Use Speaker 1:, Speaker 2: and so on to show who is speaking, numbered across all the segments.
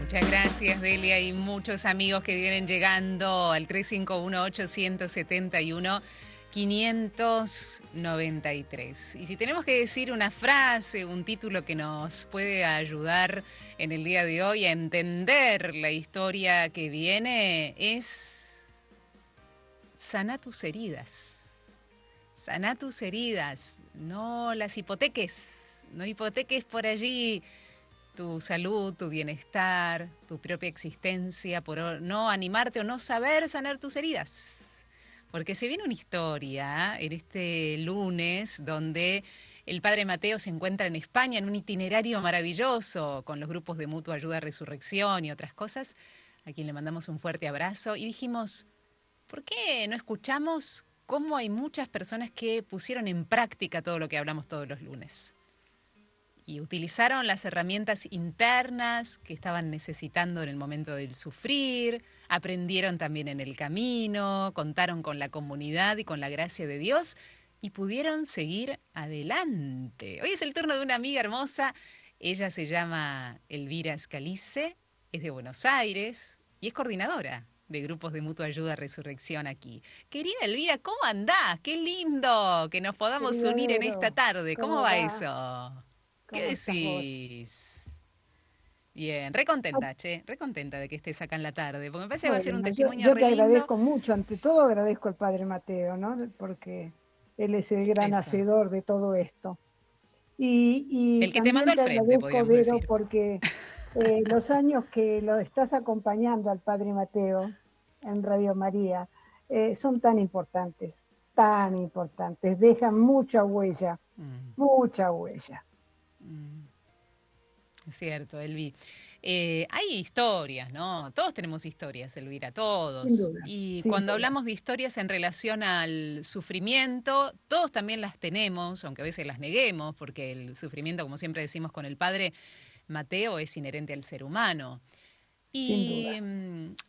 Speaker 1: Muchas gracias, Delia, y muchos amigos que vienen llegando al 351-871-593. Y si tenemos que decir una frase, un título que nos puede ayudar en el día de hoy a entender la historia que viene, es sana tus heridas. Sana tus heridas, no las hipoteques, no hipoteques por allí tu salud, tu bienestar, tu propia existencia, por no animarte o no saber sanar tus heridas. Porque se viene una historia en este lunes donde el padre Mateo se encuentra en España en un itinerario maravilloso con los grupos de Mutua Ayuda Resurrección y otras cosas, a quien le mandamos un fuerte abrazo y dijimos, ¿por qué no escuchamos cómo hay muchas personas que pusieron en práctica todo lo que hablamos todos los lunes? Y utilizaron las herramientas internas que estaban necesitando en el momento del sufrir, aprendieron también en el camino, contaron con la comunidad y con la gracia de Dios y pudieron seguir adelante. Hoy es el turno de una amiga hermosa, ella se llama Elvira Scalice, es de Buenos Aires y es coordinadora de grupos de Mutua Ayuda Resurrección aquí. Querida Elvira, ¿cómo andás? Qué lindo que nos podamos
Speaker 2: Querido
Speaker 1: unir en esta
Speaker 2: Vero,
Speaker 1: tarde. ¿Cómo
Speaker 2: ¿cómo
Speaker 1: va
Speaker 2: va?
Speaker 1: eso? ¿Qué
Speaker 2: ¿Cómo estás vos?
Speaker 1: decís? Bien,
Speaker 2: Ah,
Speaker 1: recontenta, che, recontenta de que estés acá en la tarde, porque me parece que va a ser un
Speaker 2: bueno,
Speaker 1: testimonio
Speaker 2: yo
Speaker 1: re
Speaker 2: te
Speaker 1: lindo.
Speaker 2: agradezco mucho, ante todo agradezco al Padre Mateo, ¿no? Porque él es el gran
Speaker 1: Eso.
Speaker 2: hacedor de todo esto. Y
Speaker 1: El que te mandó
Speaker 2: también
Speaker 1: al
Speaker 2: te
Speaker 1: frente,
Speaker 2: agradezco,
Speaker 1: podríamos
Speaker 2: Vero,
Speaker 1: decir.
Speaker 2: porque los años que lo estás acompañando al Padre Mateo en Radio María son tan importantes, dejan mucha huella,
Speaker 1: Mm,
Speaker 2: mucha huella.
Speaker 1: mm, es cierto, Elvi. Hay historias, ¿no? Todos tenemos historias, Elvira,
Speaker 2: Sin
Speaker 1: todos.
Speaker 2: duda,
Speaker 1: Y
Speaker 2: sin
Speaker 1: cuando
Speaker 2: duda.
Speaker 1: hablamos de historias en relación al sufrimiento, todos también las tenemos, aunque a veces las neguemos, porque el sufrimiento, como siempre decimos con el padre Mateo, es inherente al ser humano.
Speaker 2: Sin
Speaker 1: Y
Speaker 2: duda.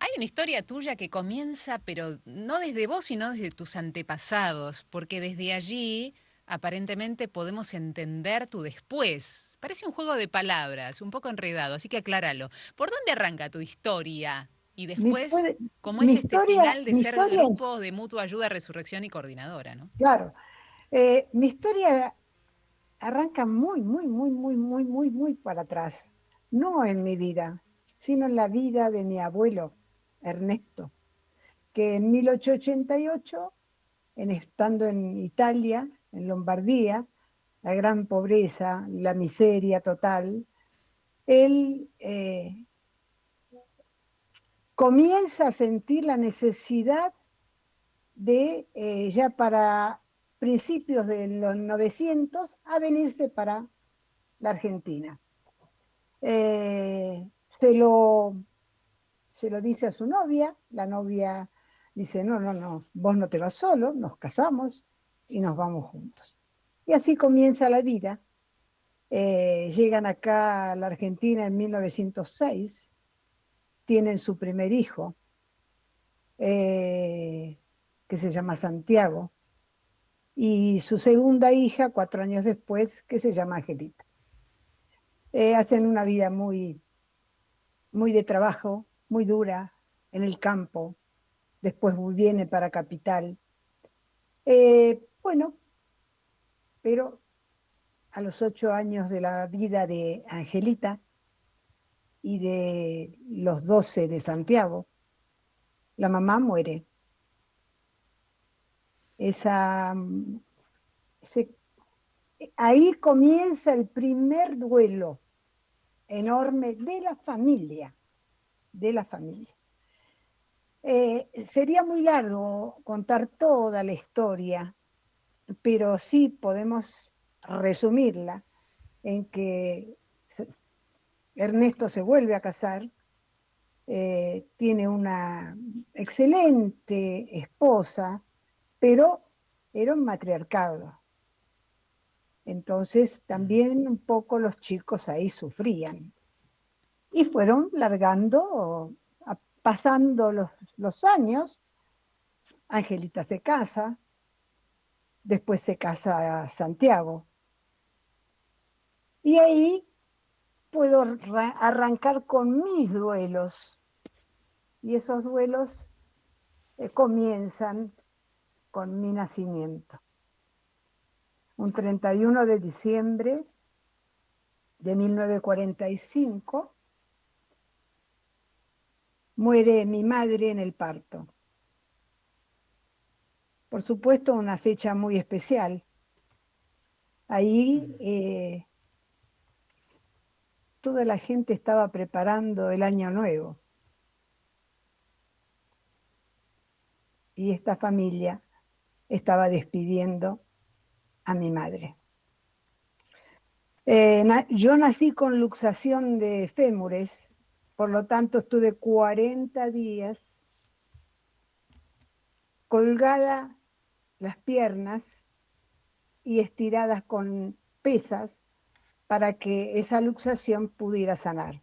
Speaker 1: hay una historia tuya que comienza, pero no desde vos, sino desde tus antepasados, porque desde allí aparentemente podemos entender tu después. Parece un juego de palabras, un poco enredado, así que acláralo. ¿Por dónde arranca tu historia? Y
Speaker 2: Mi,
Speaker 1: después,
Speaker 2: puede-
Speaker 1: ¿cómo es este final de
Speaker 2: mi
Speaker 1: ser
Speaker 2: historia es,
Speaker 1: grupo de mutua ayuda, resurrección y coordinadora, ¿no?
Speaker 2: claro, mi historia arranca muy para atrás. No en mi vida, sino en la vida de mi abuelo, Ernesto, que en 1888, estando en Italia, en Lombardía, la gran pobreza, la miseria total, él comienza a sentir la necesidad de ya para principios de los 900 a venirse para la Argentina. Eh, se, lo, se lo dice a su novia, la novia dice, no, vos no te vas solo, nos casamos y nos vamos juntos. Y así comienza la vida. Llegan acá a la Argentina en 1906, tienen su primer hijo, eh, que se llama Santiago, y su segunda hija 4 años después, que se llama Angelita. Hacen una vida muy de trabajo, muy dura, en el campo, después viene para Capital. Bueno, pero a los 8 años de la vida de Angelita y de los 12 de Santiago, la mamá muere. Esa, ese- Ahí comienza el primer duelo enorme de la familia. Sería muy largo contar toda la historia, pero sí podemos resumirla en que Ernesto se vuelve a casar, tiene una excelente esposa, pero era un matriarcado. Entonces
Speaker 1: Mm.
Speaker 2: también un poco los chicos ahí sufrían. Y fueron largando, pasando los años. Angelita se casa, después se casa Santiago. Y ahí puedo arrancar con mis duelos. Y esos duelos comienzan con mi nacimiento. Un 31 de diciembre de 1945 muere mi madre en el parto. Por supuesto, una fecha muy especial. Ahí toda la gente estaba preparando el año nuevo. Y esta familia estaba despidiendo a mi madre. Yo nací con luxación de fémures, por lo tanto estuve 40 días colgada las piernas y estiradas con pesas para que esa luxación pudiera sanar.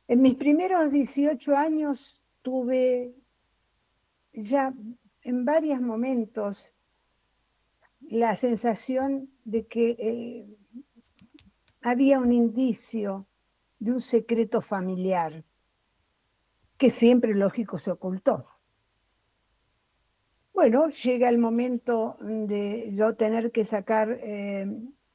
Speaker 2: En mis primeros 18 años tuve ya en varios momentos la sensación de que había un indicio de un secreto familiar que siempre, lógico, se ocultó. Bueno, llega el momento de yo tener que sacar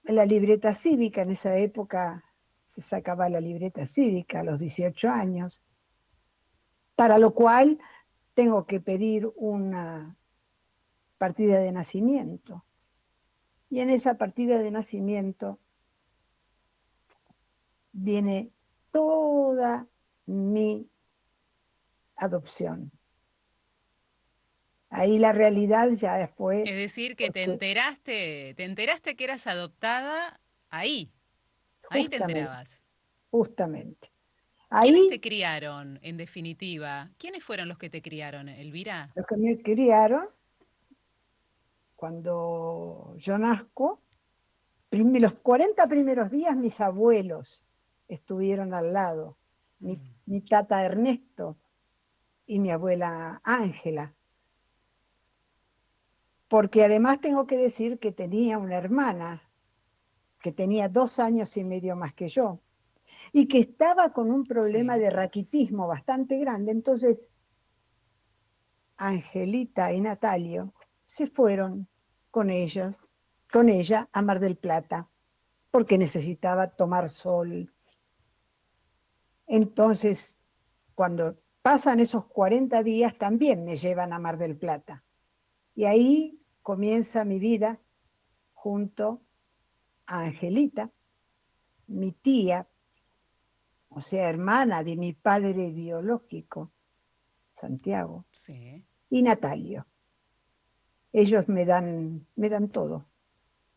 Speaker 2: la libreta cívica. En esa época se sacaba la libreta cívica a los 18 años, para lo cual tengo que pedir una partida de nacimiento. Y en esa partida de nacimiento viene toda mi adopción. Ahí la realidad ya fue.
Speaker 1: Es decir, que te enteraste que eras adoptada ahí te
Speaker 2: Justamente,
Speaker 1: enterabas.
Speaker 2: justamente.
Speaker 1: ¿Quiénes te
Speaker 2: Ahí
Speaker 1: criaron, en definitiva? ¿Quiénes fueron los que te criaron, Elvira?
Speaker 2: los que me criaron, cuando yo nazco, los 40 primeros días mis abuelos estuvieron al lado, mi tata Ernesto y mi abuela Ángela, porque además tengo que decir que tenía una hermana que tenía 2 años y medio más que yo y que estaba con un problema
Speaker 1: Sí.
Speaker 2: de raquitismo bastante grande. Entonces Angelita y Natalio se fueron con ellos, con ella a Mar del Plata, porque necesitaba tomar sol. Entonces, cuando pasan esos 40 días, también me llevan a Mar del Plata. Y ahí comienza mi vida junto a Angelita, mi tía, o sea, hermana de mi padre biológico, Santiago,
Speaker 1: Sí.
Speaker 2: y Natalio. Ellos me dan todo.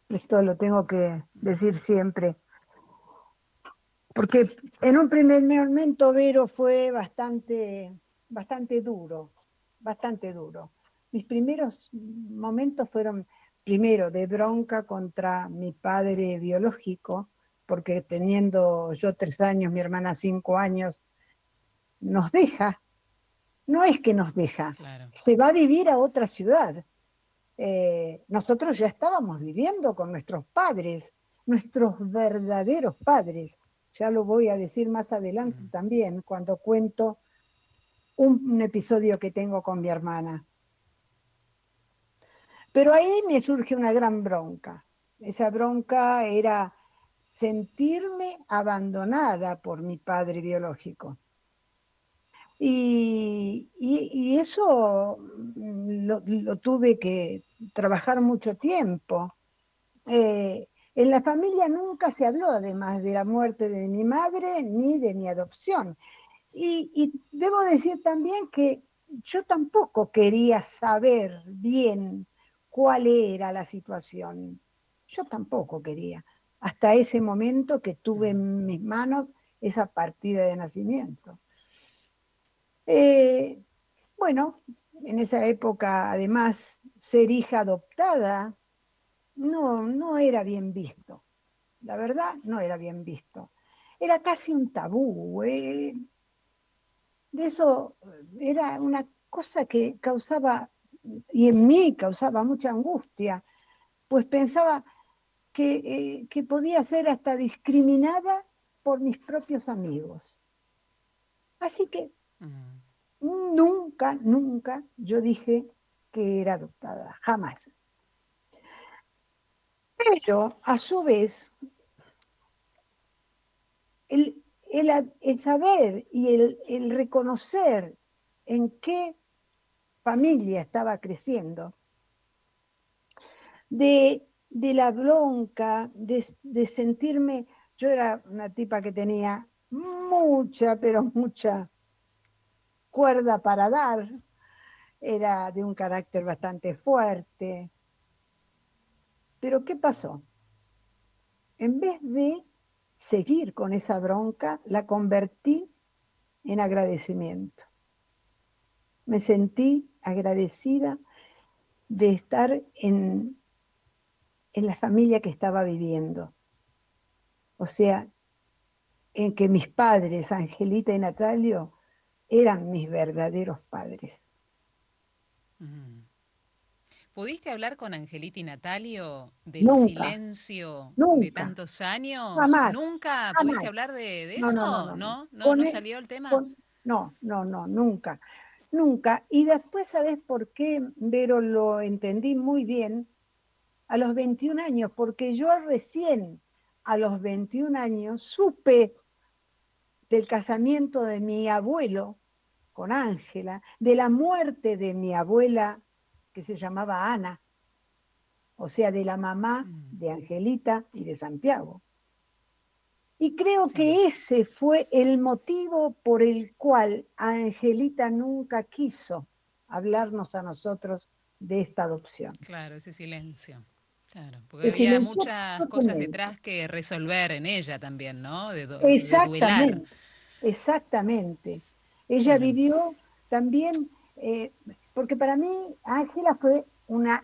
Speaker 2: Esto lo tengo que decir siempre. Porque en un primer momento, Vero, fue bastante duro, bastante duro. Mis primeros momentos fueron, primero, de bronca contra mi padre biológico, porque teniendo yo 3 años, mi hermana 5 años, nos deja. No es que nos deja,
Speaker 1: Claro.
Speaker 2: se va a vivir a otra ciudad. Nosotros ya estábamos viviendo con nuestros padres, nuestros verdaderos padres. Ya lo voy a decir más adelante
Speaker 1: Mm.
Speaker 2: también, cuando cuento un episodio que tengo con mi hermana. Pero ahí me surge una gran bronca. Esa bronca era sentirme abandonada por mi padre biológico. Y eso lo tuve que trabajar mucho tiempo. En la familia nunca se habló, además de la muerte de mi madre, ni de mi adopción. Y debo decir también que yo tampoco quería saber bien cuál era la situación. Yo tampoco quería, hasta ese momento que tuve
Speaker 1: Mm.
Speaker 2: en mis manos esa partida de nacimiento. Eh, bueno, en esa época, además, ser hija adoptada no era bien visto. La verdad, no era bien visto. Era casi un tabú. De eso era una cosa que causaba, y en mí causaba mucha angustia, pues pensaba, que podía ser hasta discriminada por mis propios amigos. Así que nunca, nunca yo dije que era adoptada, jamás. Pero, a su vez, el saber y el reconocer en qué familia estaba creciendo, de la bronca, de sentirme, yo era una tipa que tenía mucha, pero mucha cuerda para dar, era de un carácter bastante fuerte. Pero ¿qué pasó? En vez de seguir con esa bronca, la convertí en agradecimiento. Me sentí agradecida de estar en la familia que estaba viviendo. O sea, en que mis padres, Angelita y Natalio, eran mis verdaderos padres.
Speaker 1: ¿Pudiste hablar con Angelita y Natalio del
Speaker 2: Nunca,
Speaker 1: silencio de
Speaker 2: nunca,
Speaker 1: tantos años?
Speaker 2: jamás,
Speaker 1: ¿Nunca pudiste
Speaker 2: jamás.
Speaker 1: hablar de
Speaker 2: No, no, no,
Speaker 1: eso?
Speaker 2: no, no.
Speaker 1: ¿No? ¿No, no salió el tema?
Speaker 2: No, no, no, nunca, nunca. Y después, ¿sabes por qué, Vero? Lo entendí muy bien a los 21 años, porque yo recién a los 21 años supe del casamiento de mi abuelo con Ángela, de la muerte de mi abuela que se llamaba Ana, o sea, de la mamá de Angelita y de Santiago. Y creo
Speaker 1: Sí.
Speaker 2: que ese fue el motivo por el cual Angelita nunca quiso hablarnos a nosotros de esta adopción.
Speaker 1: Claro, ese silencio. Claro, porque
Speaker 2: Se
Speaker 1: había
Speaker 2: silenció
Speaker 1: muchas cosas
Speaker 2: totalmente.
Speaker 1: detrás que resolver en ella también, ¿no? De duelar.
Speaker 2: Exactamente, exactamente. Ella
Speaker 1: Bueno.
Speaker 2: vivió también, porque para mí Ángela fue una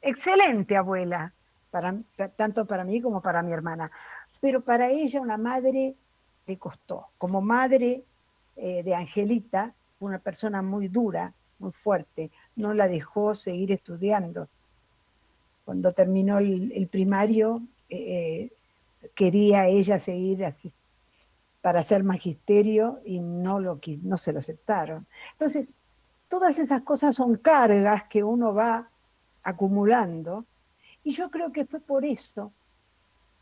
Speaker 2: excelente abuela, tanto para mí como para mi hermana, pero para ella una madre le costó. Como madre de Angelita, fue una persona muy dura, muy fuerte, no la dejó seguir estudiando. Cuando terminó el primario, quería ella seguir así para hacer magisterio y no se lo aceptaron. Entonces, todas esas cosas son cargas que uno va acumulando y yo creo que fue por eso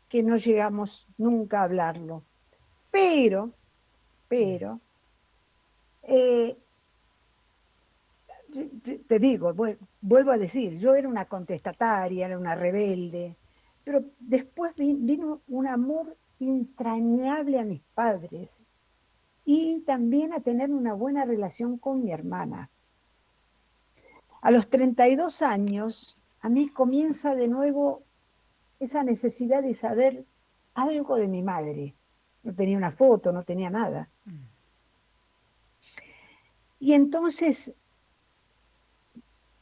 Speaker 2: que no llegamos nunca a hablarlo. Pero, pero, eh, te digo, vuelvo a decir, yo era una contestataria, era una rebelde, pero después vino un amor entrañable a mis padres y también a tener una buena relación con mi hermana. A los 32 años, a mí comienza de nuevo esa necesidad de saber algo de mi madre. No tenía una foto, no tenía nada. Y entonces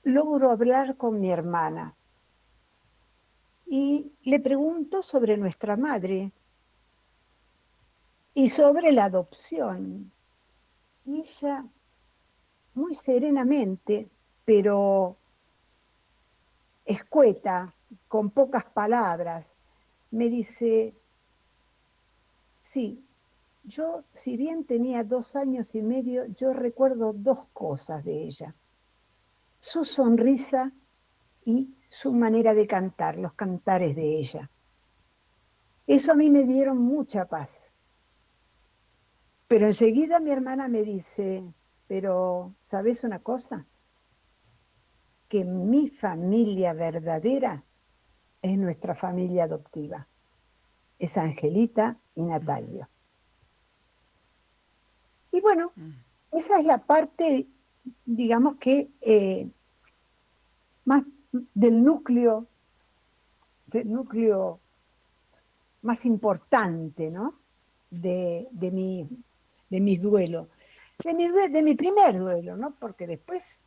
Speaker 2: logro hablar con mi hermana y le pregunto sobre nuestra madre y sobre la adopción. Y ella, muy serenamente, pero escueta, con pocas palabras, me dice, sí, yo, si bien tenía 2 años y medio, yo recuerdo dos cosas de ella: su sonrisa y su manera de cantar, los cantares de ella. Eso a mí me dieron mucha paz. Pero enseguida mi hermana me dice, pero ¿sabes una cosa? Que mi familia verdadera es nuestra familia adoptiva. Es Angelita y Natalio. Y bueno, esa es la parte, digamos que más del núcleo más importante, ¿no? De mis duelos. De mi primer duelo, ¿no? Porque después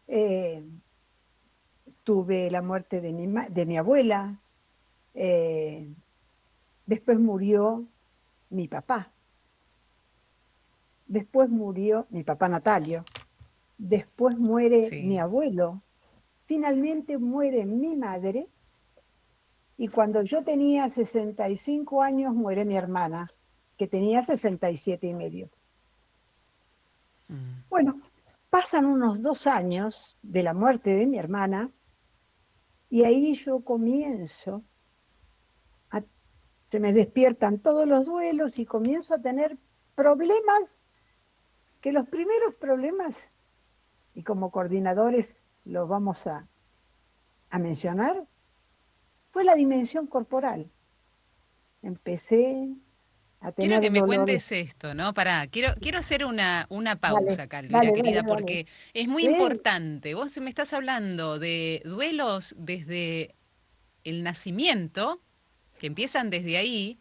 Speaker 2: eh, tuve la muerte de mi abuela, eh, después murió mi papá, después murió mi papá Natalio, después muere mi
Speaker 1: Sí.
Speaker 2: abuelo, finalmente muere mi madre Y cuando yo tenía 65 años, muere mi hermana, que tenía 67 y medio. Bueno, pasan unos 2 años de la muerte de mi hermana y ahí yo comienzo, se me despiertan todos los duelos y comienzo a tener problemas, que los primeros problemas, y como coordinadores los vamos a mencionar, fue la dimensión corporal. Empecé a
Speaker 1: Quiero que
Speaker 2: tener
Speaker 1: me
Speaker 2: dolores.
Speaker 1: cuentes esto, ¿no? quiero hacer una
Speaker 2: Dale,
Speaker 1: pausa acá, Elvira,
Speaker 2: dale, dale,
Speaker 1: querida,
Speaker 2: dale.
Speaker 1: porque es muy
Speaker 2: Sí,
Speaker 1: importante. Vos me estás hablando de duelos desde el nacimiento, que empiezan desde ahí,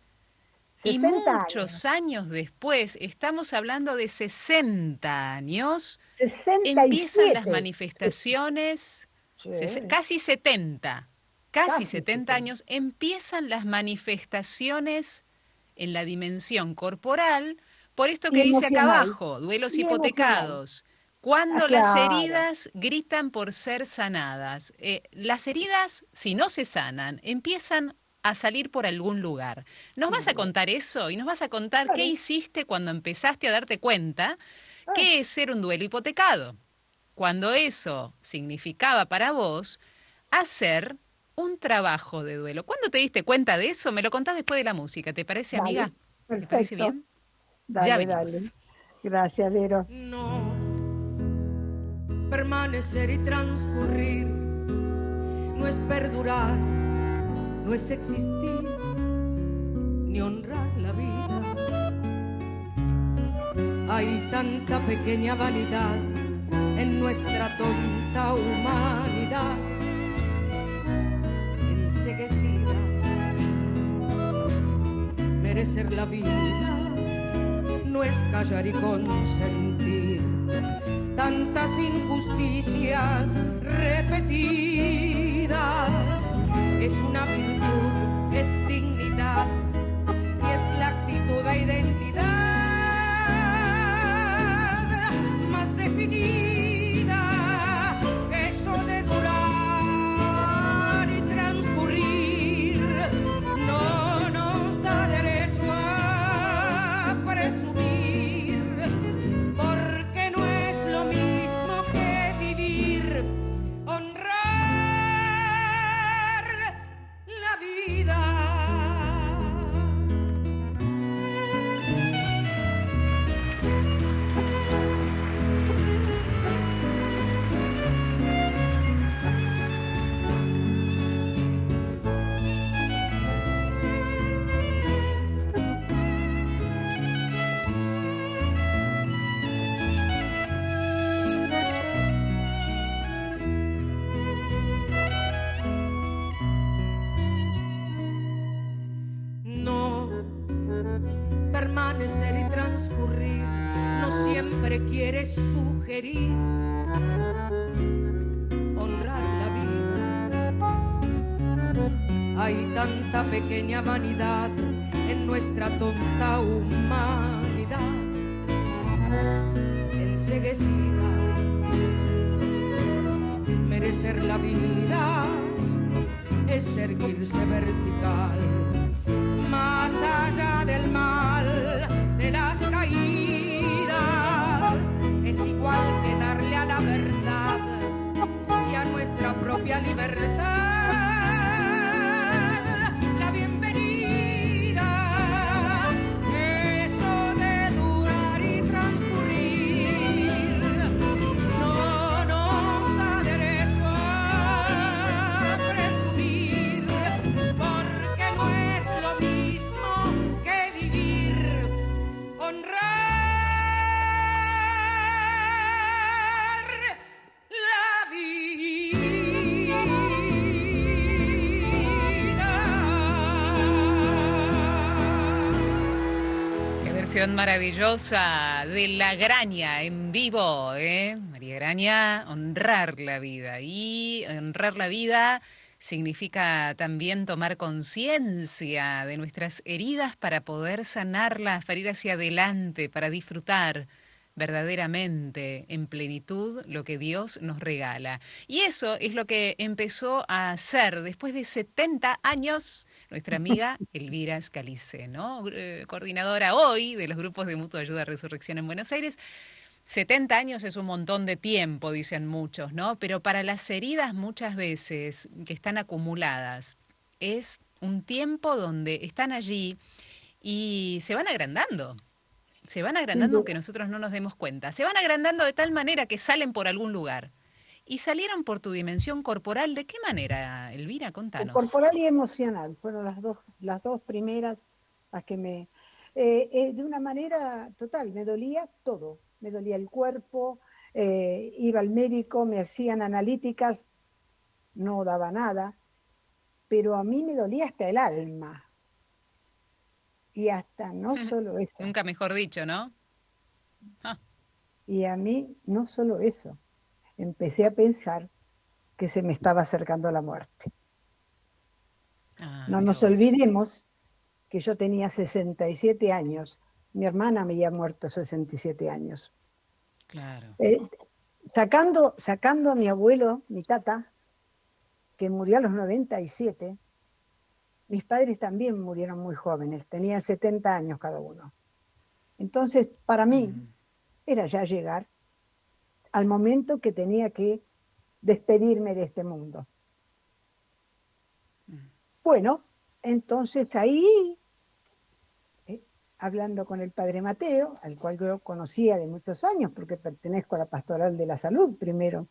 Speaker 1: y
Speaker 2: 60
Speaker 1: muchos
Speaker 2: años,
Speaker 1: años después, estamos hablando de 60 años,
Speaker 2: sesenta y
Speaker 1: empiezan las
Speaker 2: siete
Speaker 1: manifestaciones,
Speaker 2: Sí,
Speaker 1: casi 70, casi
Speaker 2: casi
Speaker 1: 70
Speaker 2: 70.
Speaker 1: años, empiezan las manifestaciones en la dimensión corporal, por esto
Speaker 2: Y
Speaker 1: que dice acá
Speaker 2: emocional,
Speaker 1: abajo, duelos
Speaker 2: y emocional.
Speaker 1: hipotecados.
Speaker 2: Ah,
Speaker 1: Cuando las
Speaker 2: claro.
Speaker 1: heridas gritan por ser sanadas. Las heridas, si no se sanan, empiezan a salir por algún lugar. ¿Nos vas a
Speaker 2: Claro,
Speaker 1: contar eso? Y nos vas a contar qué
Speaker 2: claro.
Speaker 1: hiciste cuando empezaste a darte cuenta
Speaker 2: Ah,
Speaker 1: qué es ser un duelo hipotecado. Cuando eso significaba para vos hacer un trabajo de duelo. ¿Cuándo te diste cuenta de eso? Me lo contás después de la música, ¿te parece,
Speaker 2: dale,
Speaker 1: amiga? ¿Te parece
Speaker 2: perfecto.
Speaker 1: bien? Ya
Speaker 2: Dale, dale.
Speaker 1: venimos.
Speaker 2: Gracias, Vero.
Speaker 3: No, permanecer y transcurrir no es perdurar, no es existir, ni honrar la vida. Hay tanta pequeña vanidad en nuestra tonta humanidad, enceguecida. Merecer la vida no es callar y consentir tantas injusticias repetidas. Es una virtud, es dignidad y es la actitud e identidad más definida. Eso de durar y transcurrir no nos da derecho a presumir, porque no es lo mismo que vivir, honrar la vida. No, permanecer y transcurrir no siempre quiere sugerir honrar la vida. Hay tanta pequeña vanidad en nuestra tonta humanidad, enceguecida. Merecer la vida es erguirse vertical, más allá del mal, de las caídas. Es igual que darle a la verdad y a nuestra propia libertad la bienvenida. Eso de durar y transcurrir no nos da derecho a presumir, porque no es lo mismo que vivir, honrar la vida.
Speaker 1: Qué versión maravillosa de La Graña en vivo, ¿eh? María Graña, honrar la vida. Y honrar la vida significa también tomar conciencia de nuestras heridas para poder sanarlas, para ir hacia adelante, para disfrutar verdaderamente en plenitud lo que Dios nos regala. Y eso es lo que empezó a hacer después de 70 años nuestra amiga Elvira Scalice, ¿no? Coordinadora hoy de los grupos de Mutua Ayuda Resurrección en Buenos Aires. 70 años es un montón de tiempo, dicen muchos, ¿no? Pero para las heridas muchas veces que están acumuladas, es un tiempo donde están allí y se van
Speaker 2: Sin
Speaker 1: agrandando aunque
Speaker 2: duda.
Speaker 1: nosotros no nos demos cuenta, se van agrandando de tal manera que salen por algún lugar. Y salieron por tu dimensión corporal, ¿de qué manera, Elvira? Contanos.
Speaker 2: Corporal y emocional fueron las dos primeras las que de una manera total, me dolía todo, me dolía el cuerpo, iba al médico, me hacían analíticas, no daba nada, pero a mí me dolía hasta el alma, y hasta no solo eso,
Speaker 1: Nunca mejor dicho, ¿no? Ah,
Speaker 2: y a mí no solo eso, empecé a pensar que se me estaba acercando la muerte. No
Speaker 1: mira
Speaker 2: nos
Speaker 1: vos.
Speaker 2: olvidemos que yo tenía 67 años, mi hermana me había muerto 67 años.
Speaker 1: Claro.
Speaker 2: Eh, sacando a mi abuelo, mi tata, que murió a los 97, mis padres también murieron muy jóvenes, tenían 70 años cada uno. Entonces, para mí,
Speaker 1: Mm,
Speaker 2: era ya llegar al momento que tenía que despedirme de este mundo.
Speaker 1: mm.
Speaker 2: Bueno, entonces ahí, hablando con el padre Mateo, al cual yo conocía de muchos años, porque pertenezco a la Pastoral de la Salud primero,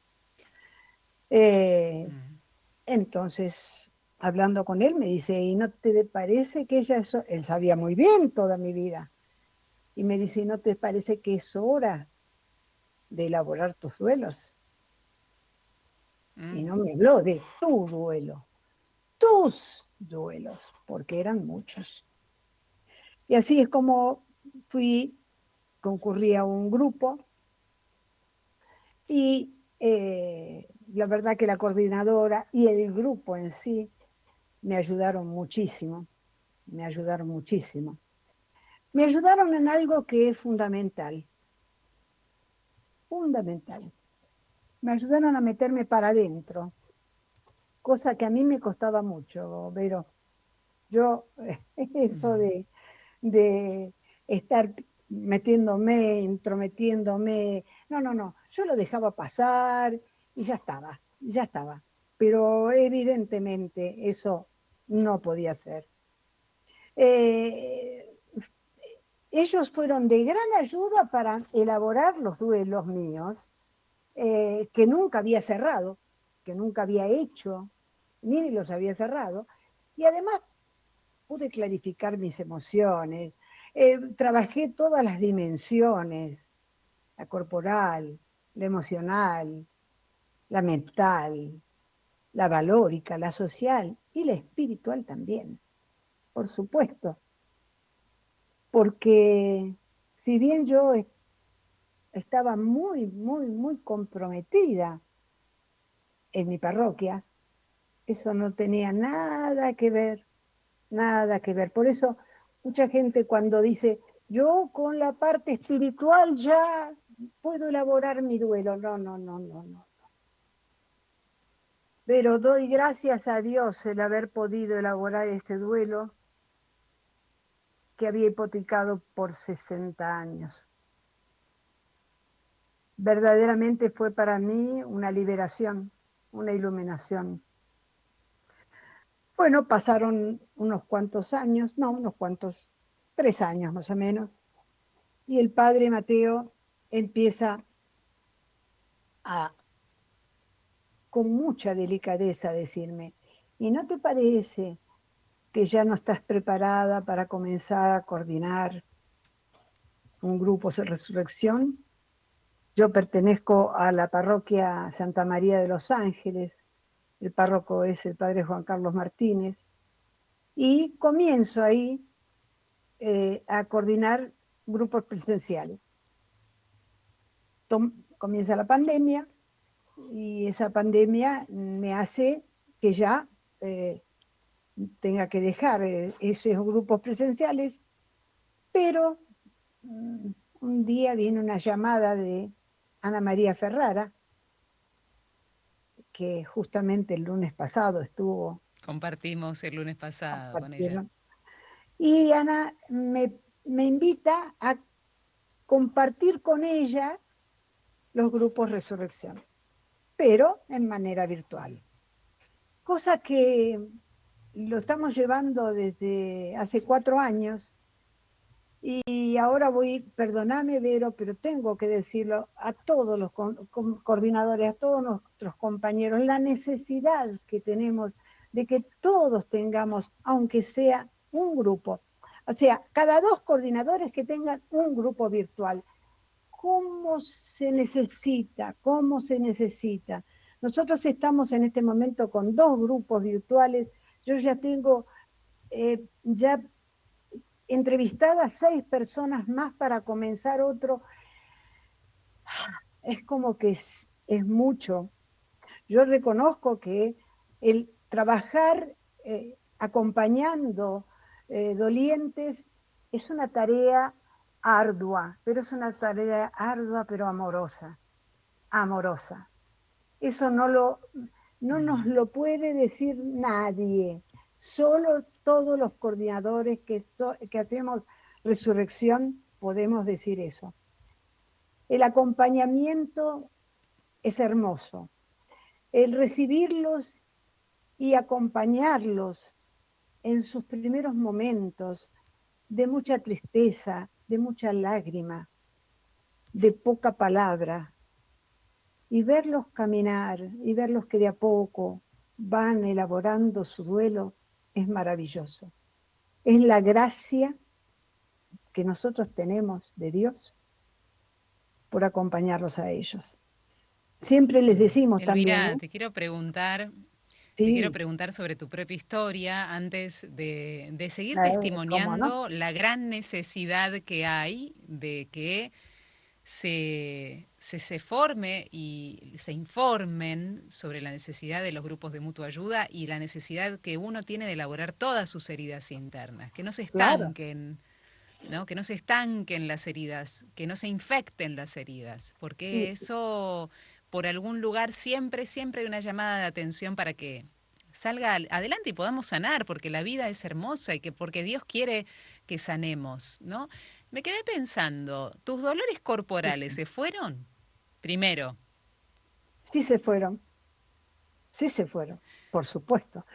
Speaker 2: eh,
Speaker 1: Mm.
Speaker 2: entonces, hablando con él, me dice, ¿y no te parece que ella es... Él sabía muy bien toda mi vida. Y me dice, ¿y no te parece que es hora de elaborar tus duelos? Y
Speaker 1: Mm.
Speaker 2: no me habló de tu duelo, tus duelos, porque eran muchos. Y así es como concurrí a un grupo y la verdad que la coordinadora y el grupo en sí me ayudaron muchísimo, me ayudaron muchísimo. Me ayudaron en algo que es fundamental, fundamental. Me ayudaron a meterme para adentro, cosa que a mí me costaba mucho, pero yo, eso
Speaker 1: Mm.
Speaker 2: de estar metiéndome, intrometiéndome, no, no, no, yo lo dejaba pasar y ya estaba, ya estaba. Pero evidentemente eso no podía ser. Eh, Ellos fueron de gran ayuda para elaborar los duelos míos, que nunca había cerrado, que nunca había hecho, ni los había cerrado, y además pude clarificar mis emociones, trabajé todas las dimensiones, la corporal, la emocional, la mental, la valórica, la social y la espiritual también, por supuesto, porque si bien yo estaba muy, muy, muy comprometida en mi parroquia, eso no tenía nada que ver, nada que ver. Por eso mucha gente cuando dice, yo con la parte espiritual ya puedo elaborar mi duelo. No, no, no, no, no. Pero doy gracias a Dios el haber podido elaborar este duelo que había hipotecado por 60 años. Verdaderamente fue para mí una liberación, una iluminación. Bueno, pasaron unos cuantos años, no, unos cuantos, 3 años más o menos, y el padre Mateo empieza a, con mucha delicadeza, a decirme, ¿y no te parece que ya no estás preparada para comenzar a coordinar un grupo de resurrección? Yo pertenezco a la parroquia Santa María de los Ángeles, el párroco es el padre Juan Carlos Martínez, y comienzo ahí a coordinar grupos presenciales. Comienza la pandemia y esa pandemia me hace que ya tenga que dejar esos grupos presenciales, pero un día viene una llamada de Ana María Ferrara, que justamente el lunes pasado estuvo
Speaker 1: Compartimos el lunes pasado con ella.
Speaker 2: compartiendo. Y Ana me invita a compartir con ella los grupos Resurrección, pero en manera virtual. Cosa que lo estamos llevando desde hace 4 años y ahora perdóname Vero, pero tengo que decirlo a todos los coordinadores, a todos nuestros compañeros, la necesidad que tenemos de que todos tengamos, aunque sea un grupo, o sea, cada 2 coordinadores que tengan un grupo virtual. ¿Cómo se necesita? ¿Cómo se necesita? Nosotros estamos en este momento con 2 grupos virtuales. Yo ya tengo ya entrevistadas 6 personas más para comenzar otro. Es como que es mucho. Yo reconozco que el trabajar acompañando dolientes es una tarea ardua, pero es una tarea ardua pero amorosa, amorosa. Eso no nos lo puede decir nadie, solo todos los coordinadores que hacemos Resurrección podemos decir eso. El acompañamiento es hermoso, el recibirlos y acompañarlos en sus primeros momentos de mucha tristeza, de mucha lágrima, de poca palabra, y verlos caminar y verlos que de a poco van elaborando su duelo es maravilloso. Es la gracia que nosotros tenemos de Dios por acompañarlos a ellos. Siempre les decimos
Speaker 1: Elvira,
Speaker 2: también,
Speaker 1: te quiero preguntar,
Speaker 2: sí,
Speaker 1: sobre tu propia historia antes de seguir
Speaker 2: ¿cómo no?
Speaker 1: testimoniando la gran necesidad que hay de que se forme y se informen sobre la necesidad de los grupos de mutua ayuda y la necesidad que uno tiene de elaborar todas sus heridas internas, que no se
Speaker 2: Claro.
Speaker 1: estanquen, ¿no? Que no se estanquen las heridas, que no se infecten las heridas,
Speaker 2: Sí,
Speaker 1: porque
Speaker 2: sí,
Speaker 1: eso por algún lugar siempre, siempre hay una llamada de atención para que salga adelante y podamos sanar, porque la vida es hermosa y que porque Dios quiere que sanemos, ¿no? Me quedé pensando, ¿tus dolores
Speaker 2: sí,
Speaker 1: corporales
Speaker 2: sí.
Speaker 1: se fueron? Primero,
Speaker 2: Sí se fueron, sí se fueron, por supuesto.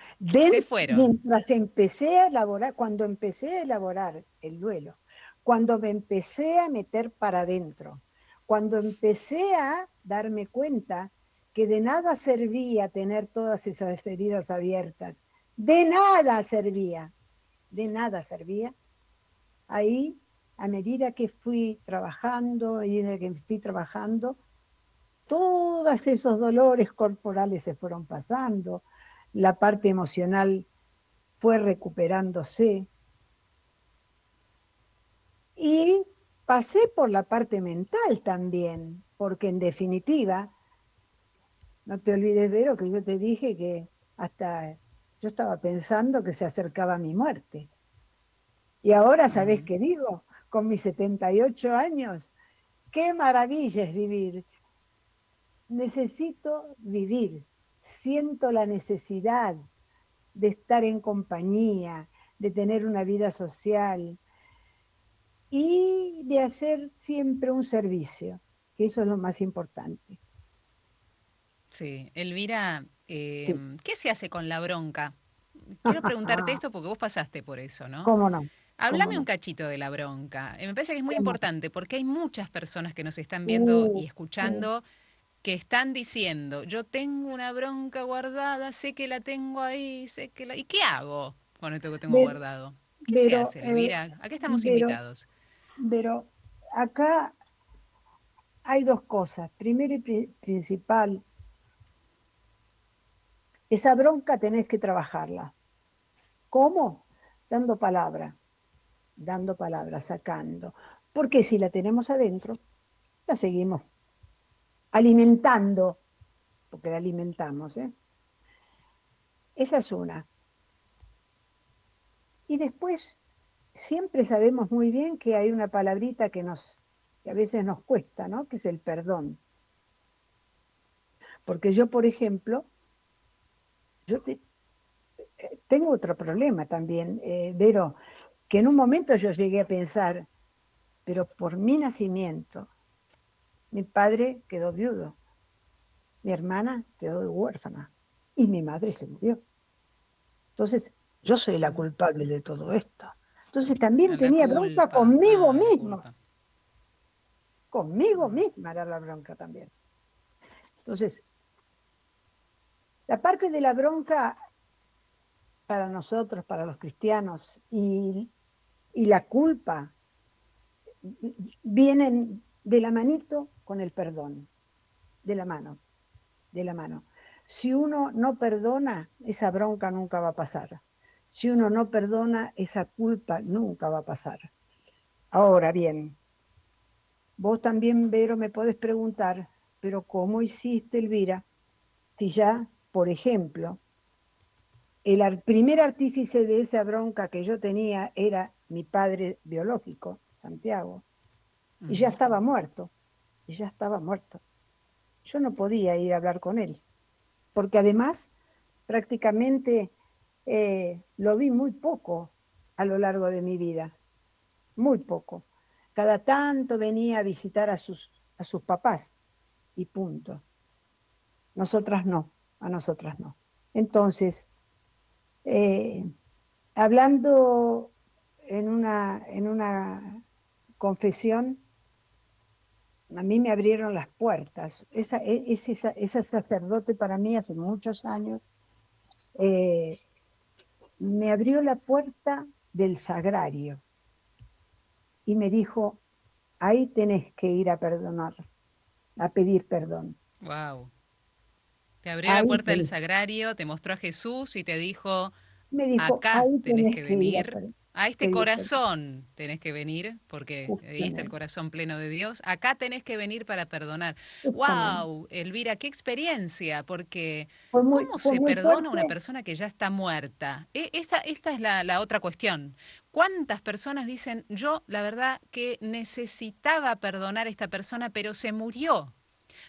Speaker 1: se fueron.
Speaker 2: Mientras empecé a elaborar, cuando empecé a elaborar el duelo, cuando me empecé a meter para adentro, cuando empecé a darme cuenta que de nada servía tener todas esas heridas abiertas, de nada servía, ahí, a medida que fui trabajando, todos esos dolores corporales se fueron pasando, la parte emocional fue recuperándose y pasé por la parte mental también, porque en definitiva, no te olvides, Vero, que yo te dije que hasta yo estaba pensando que se acercaba mi muerte. Y ahora, ¿sabés
Speaker 1: Mm.
Speaker 2: qué digo? Con mis 78 años, qué maravilla es vivir. Necesito vivir, siento la necesidad de estar en compañía, de tener una vida social y de hacer siempre un servicio, que eso es lo más importante.
Speaker 1: Sí, Elvira,
Speaker 2: Sí.
Speaker 1: ¿qué se hace con la bronca? Quiero preguntarte esto porque vos pasaste por eso, ¿no?
Speaker 2: ¿Cómo no? ¿Cómo
Speaker 1: Háblame un
Speaker 2: no?
Speaker 1: cachito de la bronca. Me parece que es muy
Speaker 2: ¿Cómo no?
Speaker 1: importante porque hay muchas personas que nos están viendo
Speaker 2: Uh,
Speaker 1: y
Speaker 2: uh.
Speaker 1: escuchando que están diciendo, yo tengo una bronca guardada, sé que la tengo ahí, sé que la... ¿Y qué hago con esto que tengo
Speaker 2: Ve-
Speaker 1: guardado? ¿Qué se
Speaker 2: Pero,
Speaker 1: hace, Elvira? ¿A qué estamos
Speaker 2: pero,
Speaker 1: invitados?
Speaker 2: pero, acá hay 2 cosas. Primero y principal, esa bronca tenés que trabajarla. ¿Cómo? Dando palabra, sacando. Porque si la tenemos adentro, la seguimos alimentando, porque la alimentamos, ¿eh? Esa es una. Y después, siempre sabemos muy bien que hay una palabrita que nos que a veces nos cuesta, ¿no? Que es el perdón. Porque yo, por ejemplo, yo tengo otro problema también, Vero, que en un momento yo llegué a pensar, pero por mi nacimiento, mi padre quedó viudo, mi hermana quedó huérfana y mi madre se murió. Entonces, yo soy la culpable de todo esto. Entonces también
Speaker 1: La
Speaker 2: tenía bronca
Speaker 1: culpa.
Speaker 2: conmigo
Speaker 1: La
Speaker 2: mismo.
Speaker 1: culpa.
Speaker 2: Conmigo misma era la bronca también. Entonces, la parte de la bronca para nosotros, para los cristianos, y la culpa vienen de la manito con el perdón, de la mano, de la mano. Si uno no perdona, esa bronca nunca va a pasar. Si uno no perdona, esa culpa nunca va a pasar. Ahora bien, vos también, Vero, me podés preguntar, pero ¿cómo hiciste, Elvira? Si ya, por ejemplo, el primer artífice de esa bronca que yo tenía era mi padre biológico, Santiago, y ya estaba muerto, y ya estaba muerto. Yo no podía ir a hablar con él, porque además prácticamente lo vi muy poco a lo largo de mi vida, muy poco. Cada tanto venía a visitar a sus papás y punto. Nosotras no, a nosotras no. Entonces, eh, hablando en una confesión, a mí me abrieron las puertas. Esa sacerdote para mí hace muchos años eh, me abrió la puerta del sagrario y me dijo, ahí tenés que ir a perdonar, a pedir perdón.
Speaker 1: Wow. Te abrió la
Speaker 2: Ahí
Speaker 1: puerta del
Speaker 2: tenés,
Speaker 1: sagrario, te mostró a Jesús y te dijo,
Speaker 2: me dijo,
Speaker 1: acá
Speaker 2: ahí
Speaker 1: tenés
Speaker 2: tenés
Speaker 1: que
Speaker 2: que ir a
Speaker 1: venir, a este
Speaker 2: pedir perdón.
Speaker 1: corazón tenés que venir, porque ahí está el
Speaker 2: Justamente,
Speaker 1: corazón pleno de Dios, acá tenés que venir para perdonar.
Speaker 2: justamente.
Speaker 1: Wow, Elvira, qué experiencia, porque ¿cómo
Speaker 2: Fue
Speaker 1: se
Speaker 2: muy
Speaker 1: perdona a una
Speaker 2: fuerte.
Speaker 1: persona que ya está muerta? Esta es la otra cuestión. ¿Cuántas personas dicen, yo la verdad que necesitaba perdonar a esta persona, pero se murió?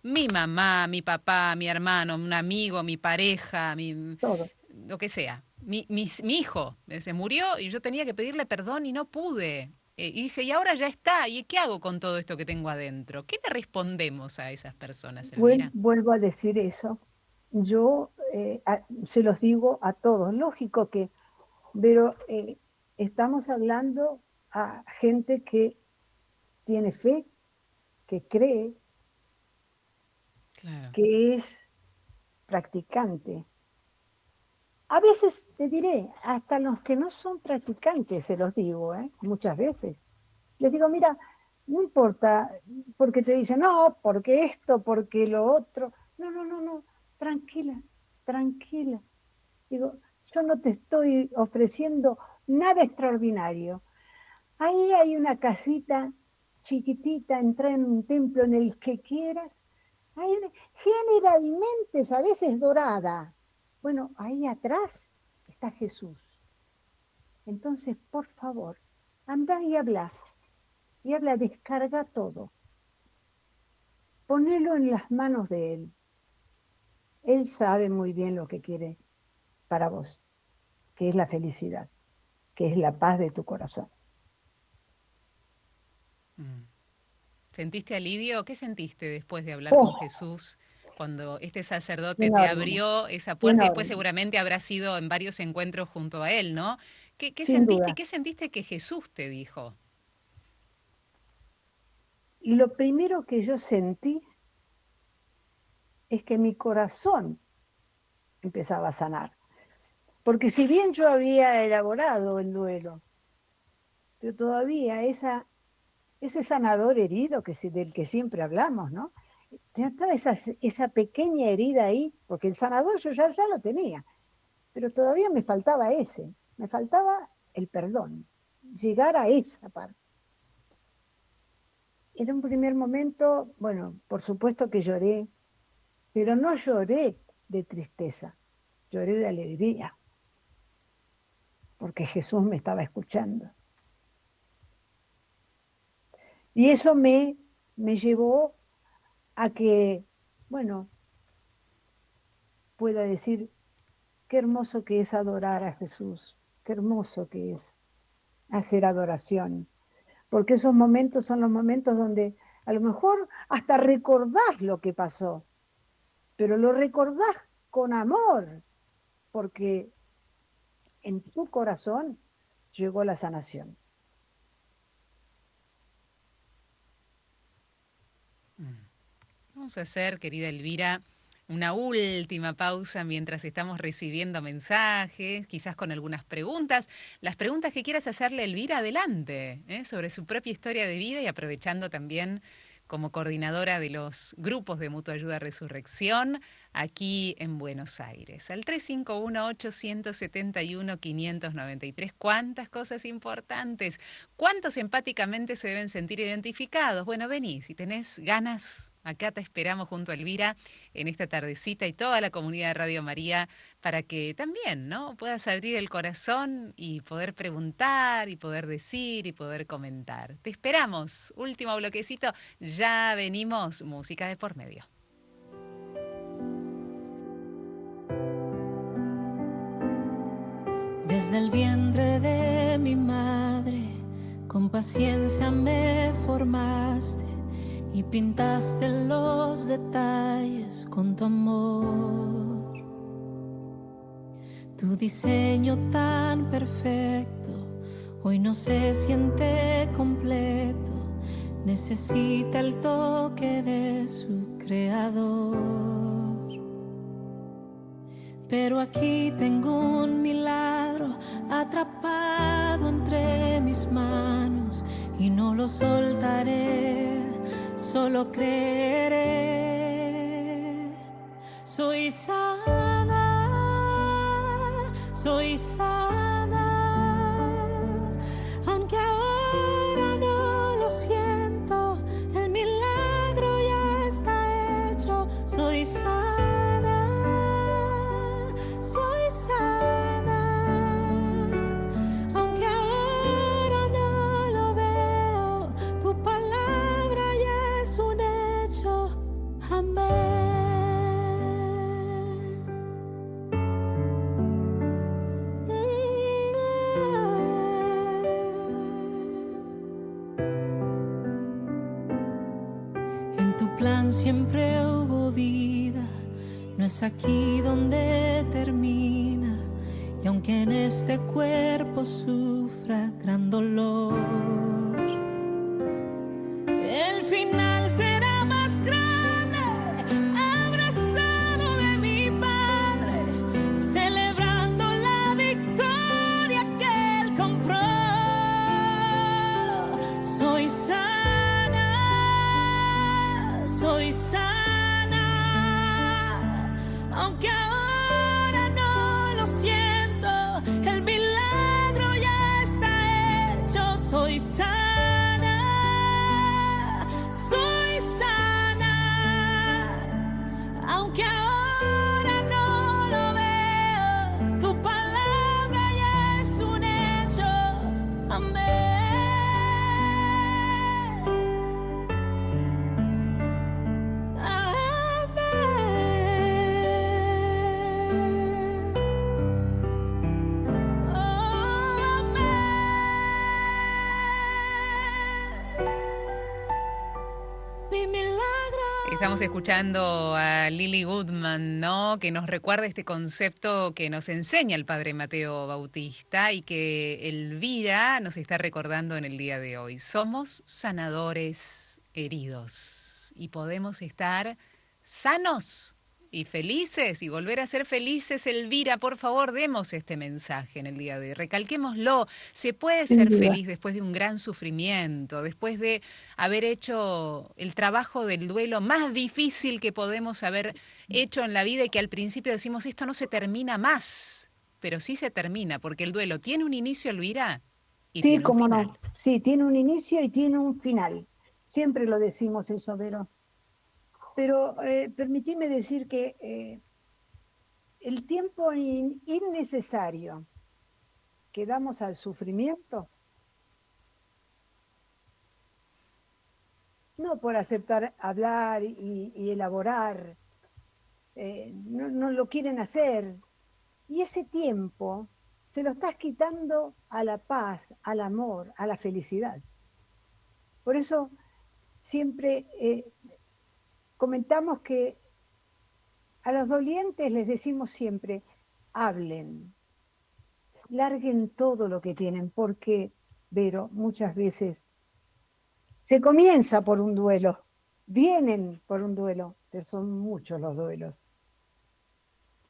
Speaker 1: Mi mamá, mi papá, mi hermano, un amigo, mi pareja,
Speaker 2: Todo.
Speaker 1: lo que sea. Mi hijo se murió y yo tenía que pedirle perdón y no pude. Y dice, y ahora ya está, ¿y qué hago con todo esto que tengo adentro? ¿Qué le respondemos a esas personas, Elvira?
Speaker 2: Vuelvo a decir eso. Yo se los digo a todos. Lógico que, pero estamos hablando a gente que tiene fe, que cree,
Speaker 1: Claro.
Speaker 2: que es practicante. A veces te diré, hasta los que no son practicantes, se los digo, muchas veces. Les digo, mira, no importa, porque te dicen, no, porque esto, porque lo otro. No, no, no, no, tranquila, tranquila. Digo, yo no te estoy ofreciendo nada extraordinario. Ahí hay una casita chiquitita, entra en un templo en el que quieras. Generalmente es a veces dorada. Bueno, ahí atrás está Jesús. Entonces, por favor, anda y habla, descarga todo. Ponelo en las manos de Él. Él sabe muy bien lo que quiere para vos, que es la felicidad, que es la paz de tu corazón.
Speaker 1: Mm. ¿Sentiste alivio? ¿Qué sentiste después de hablar con
Speaker 2: ¡Oh!
Speaker 1: Jesús? Cuando este sacerdote te
Speaker 2: Enorme,
Speaker 1: abrió esa puerta y después
Speaker 2: enorme,
Speaker 1: seguramente habrá sido en varios encuentros junto a él, ¿no? ¿Qué
Speaker 2: sin
Speaker 1: sentiste y
Speaker 2: duda.
Speaker 1: qué sentiste que Jesús te dijo?
Speaker 2: Y lo primero que yo sentí es que mi corazón empezaba a sanar. Porque si bien yo había elaborado el duelo, pero todavía ese sanador herido del que siempre hablamos, ¿no? Estaba esa pequeña herida ahí, porque el sanador yo ya lo tenía, pero todavía me faltaba me faltaba el perdón, llegar a esa parte. En un primer momento, bueno, por supuesto que lloré, pero no lloré de tristeza, lloré de alegría, porque Jesús me estaba escuchando. Y eso me me llevó a que, bueno, pueda decir, qué hermoso que es adorar a Jesús, qué hermoso que es hacer adoración, porque esos momentos son los momentos donde a lo mejor hasta recordás lo que pasó, pero lo recordás con amor, porque en tu corazón llegó la sanación.
Speaker 1: Vamos a hacer, querida Elvira, una última pausa mientras estamos recibiendo mensajes, quizás con algunas preguntas. Las preguntas que quieras hacerle a Elvira, adelante, sobre su propia historia de vida y aprovechando también como coordinadora de los grupos de Mutua Ayuda Resurrección aquí en Buenos Aires. Al 351-871-593. ¿Cuántas cosas importantes? ¿Cuántos empáticamente se deben sentir identificados? Bueno, vení, si tenés ganas, acá te esperamos junto a Elvira en esta tardecita y toda la comunidad de Radio María para que también, ¿no?, puedas abrir el corazón y poder preguntar y poder decir y poder comentar. Te esperamos. Último bloquecito. Ya venimos. Música de por medio.
Speaker 3: Desde el vientre de mi madre, con paciencia me formaste y pintaste los detalles con tu amor. Tu diseño tan perfecto hoy no se siente completo, necesita el toque de su creador. Pero aquí tengo un milagro atrapado entre mis manos y no lo soltaré, solo creeré. Soy sana, soy sana, aunque ahora no lo siento, el milagro ya está hecho. Soy sana, soy sana, aunque ahora no lo veo, tu palabra ya es un hecho. Amén. En tu plan siempre hubo vida, no es aquí donde termina, y aunque en este cuerpo sufra gran dolor, el final será más grande, abrazado de mi Padre, celebrando la victoria que Él compró. Soy sana, soy sana, aunque ahora no lo siento, el milagro ya está hecho. Soy sana, soy sana, aunque ahora no lo veo, tu palabra ya es un hecho. Amén.
Speaker 1: Estamos escuchando a Lily Goodman, ¿no?, que nos recuerda este concepto que nos enseña el padre Mateo Bautista y que Elvira nos está recordando en el día de hoy. Somos sanadores heridos y podemos estar sanos y felices y volver a ser felices. Elvira, por favor, demos este mensaje en el día de hoy. Recalquémoslo. Se puede ser feliz después de un gran sufrimiento, después de haber hecho el trabajo del duelo más difícil que podemos haber hecho en la vida y que al principio decimos, esto no se termina más, pero sí se termina, porque el duelo tiene un inicio, Elvira, y
Speaker 2: Sí,
Speaker 1: tiene un
Speaker 2: cómo
Speaker 1: final.
Speaker 2: no. Sí, tiene un inicio y tiene un final. Siempre lo decimos eso, Vero. Pero permitime decir que el tiempo innecesario que damos al sufrimiento no por aceptar hablar y elaborar, no lo quieren hacer. Y ese tiempo se lo estás quitando a la paz, al amor, a la felicidad. Por eso siempre comentamos que a los dolientes les decimos siempre, hablen, larguen todo lo que tienen, porque, Vero, muchas veces se comienza por un duelo, vienen por un duelo, pero son muchos los duelos.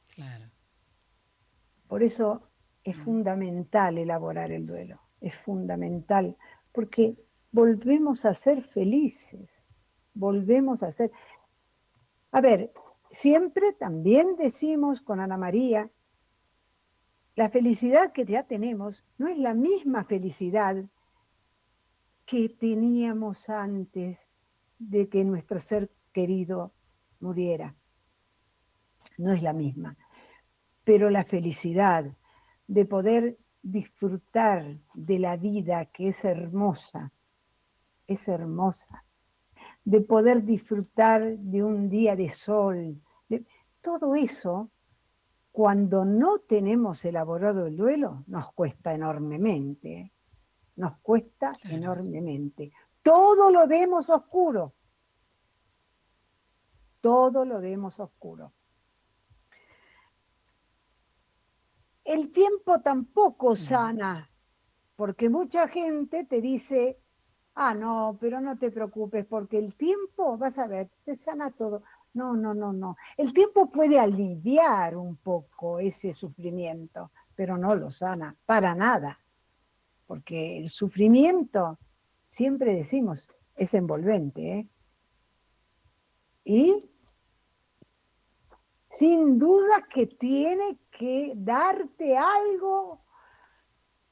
Speaker 1: Claro.
Speaker 2: Por eso es fundamental elaborar el duelo, es fundamental, porque volvemos a ser felices, volvemos a ser... A ver, siempre también decimos con Ana María, la felicidad que ya tenemos no es la misma felicidad que teníamos antes de que nuestro ser querido muriera. No es la misma. Pero la felicidad de poder disfrutar de la vida que es hermosa, de poder disfrutar de un día de sol, todo eso, cuando no tenemos elaborado el duelo, nos cuesta enormemente, nos cuesta enormemente. Todo lo vemos oscuro, todo lo vemos oscuro. El tiempo tampoco sana, porque mucha gente te dice, no, pero no te preocupes, porque el tiempo, vas a ver, te sana todo. No, no, no, no. El tiempo puede aliviar un poco ese sufrimiento, pero no lo sana, para nada. Porque el sufrimiento, siempre decimos, es envolvente, ¿eh? Y sin duda que tiene que darte algo,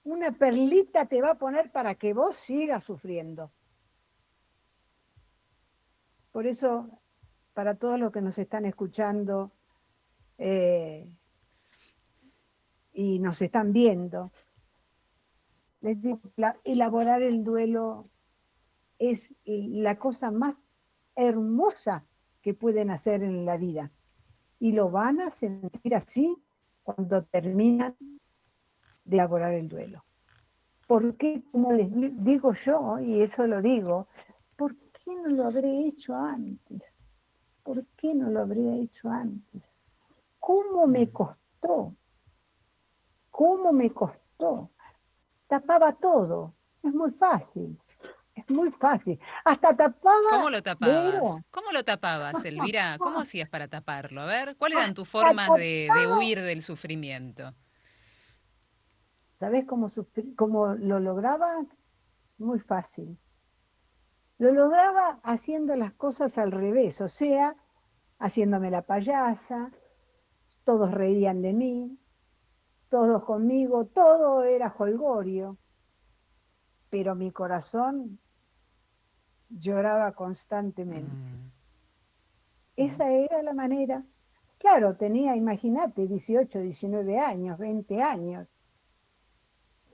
Speaker 2: una perlita te va a poner para que vos sigas sufriendo. Por eso, para todos los que nos están escuchando y nos están viendo, les digo, elaborar el duelo es la cosa más hermosa que pueden hacer en la vida. Y lo van a sentir así cuando terminan de elaborar el duelo. Porque, como les digo yo, y eso lo digo, ¿por qué no lo habré hecho antes? ¿Por qué no lo habría hecho antes? ¿Cómo me costó? ¿Cómo me costó? Tapaba todo. Es muy fácil. Es muy fácil. Hasta tapaba...
Speaker 1: ¿Cómo lo tapabas?
Speaker 2: Pero,
Speaker 1: ¿Cómo lo tapabas, Elvira? ¿Cómo hacías para taparlo? A ver, ¿cuáles eran tus
Speaker 2: hasta
Speaker 1: formas de
Speaker 2: tapaba...
Speaker 1: huir del sufrimiento?
Speaker 2: ¿Sabés cómo lo lograba? Muy fácil. Lo lograba haciendo las cosas al revés, o sea, haciéndome la payasa, todos reían de mí, todos conmigo, todo era jolgorio, pero mi corazón lloraba constantemente. Esa era la manera. Claro, tenía, imagínate, 18, 19 años, 20 años.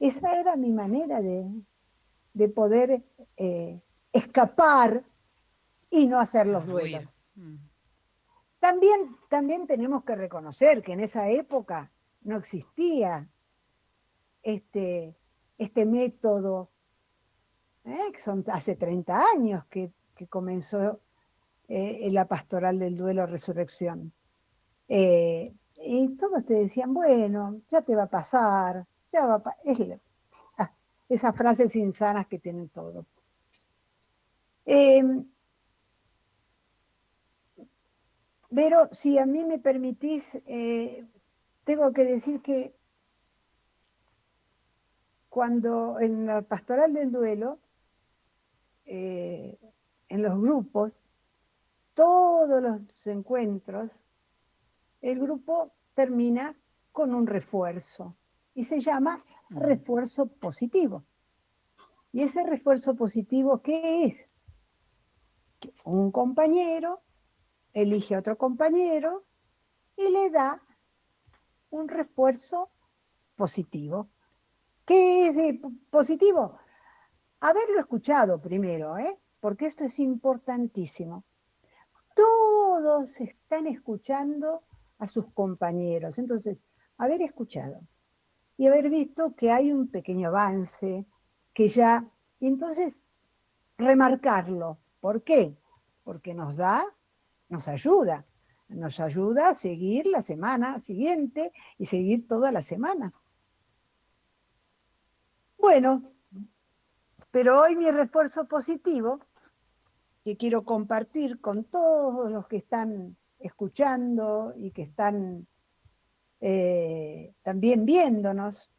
Speaker 2: Esa era mi manera de poder escapar y no hacer los duelos. También tenemos que reconocer que en esa época no existía este método, que son hace 30 años que comenzó la pastoral del duelo resurrección. Y todos te decían, bueno, ya te va a pasar, ya va a esas frases insanas que tienen todo. Pero si a mí me permitís, tengo que decir que cuando en la pastoral del duelo, en los grupos, todos los encuentros, el grupo termina con un refuerzo y se llama refuerzo positivo. ¿Y ese refuerzo positivo qué es? Que un compañero elige a otro compañero y le da un refuerzo positivo. ¿Qué es positivo? Haberlo escuchado primero, porque esto es importantísimo. Todos están escuchando a sus compañeros. Entonces, haber escuchado y haber visto que hay un pequeño avance, que ya, y entonces remarcarlo. ¿Por qué? Porque nos ayuda a seguir la semana siguiente y seguir toda la semana. Bueno, pero hoy mi refuerzo positivo, que quiero compartir con todos los que están escuchando y que están también viéndonos,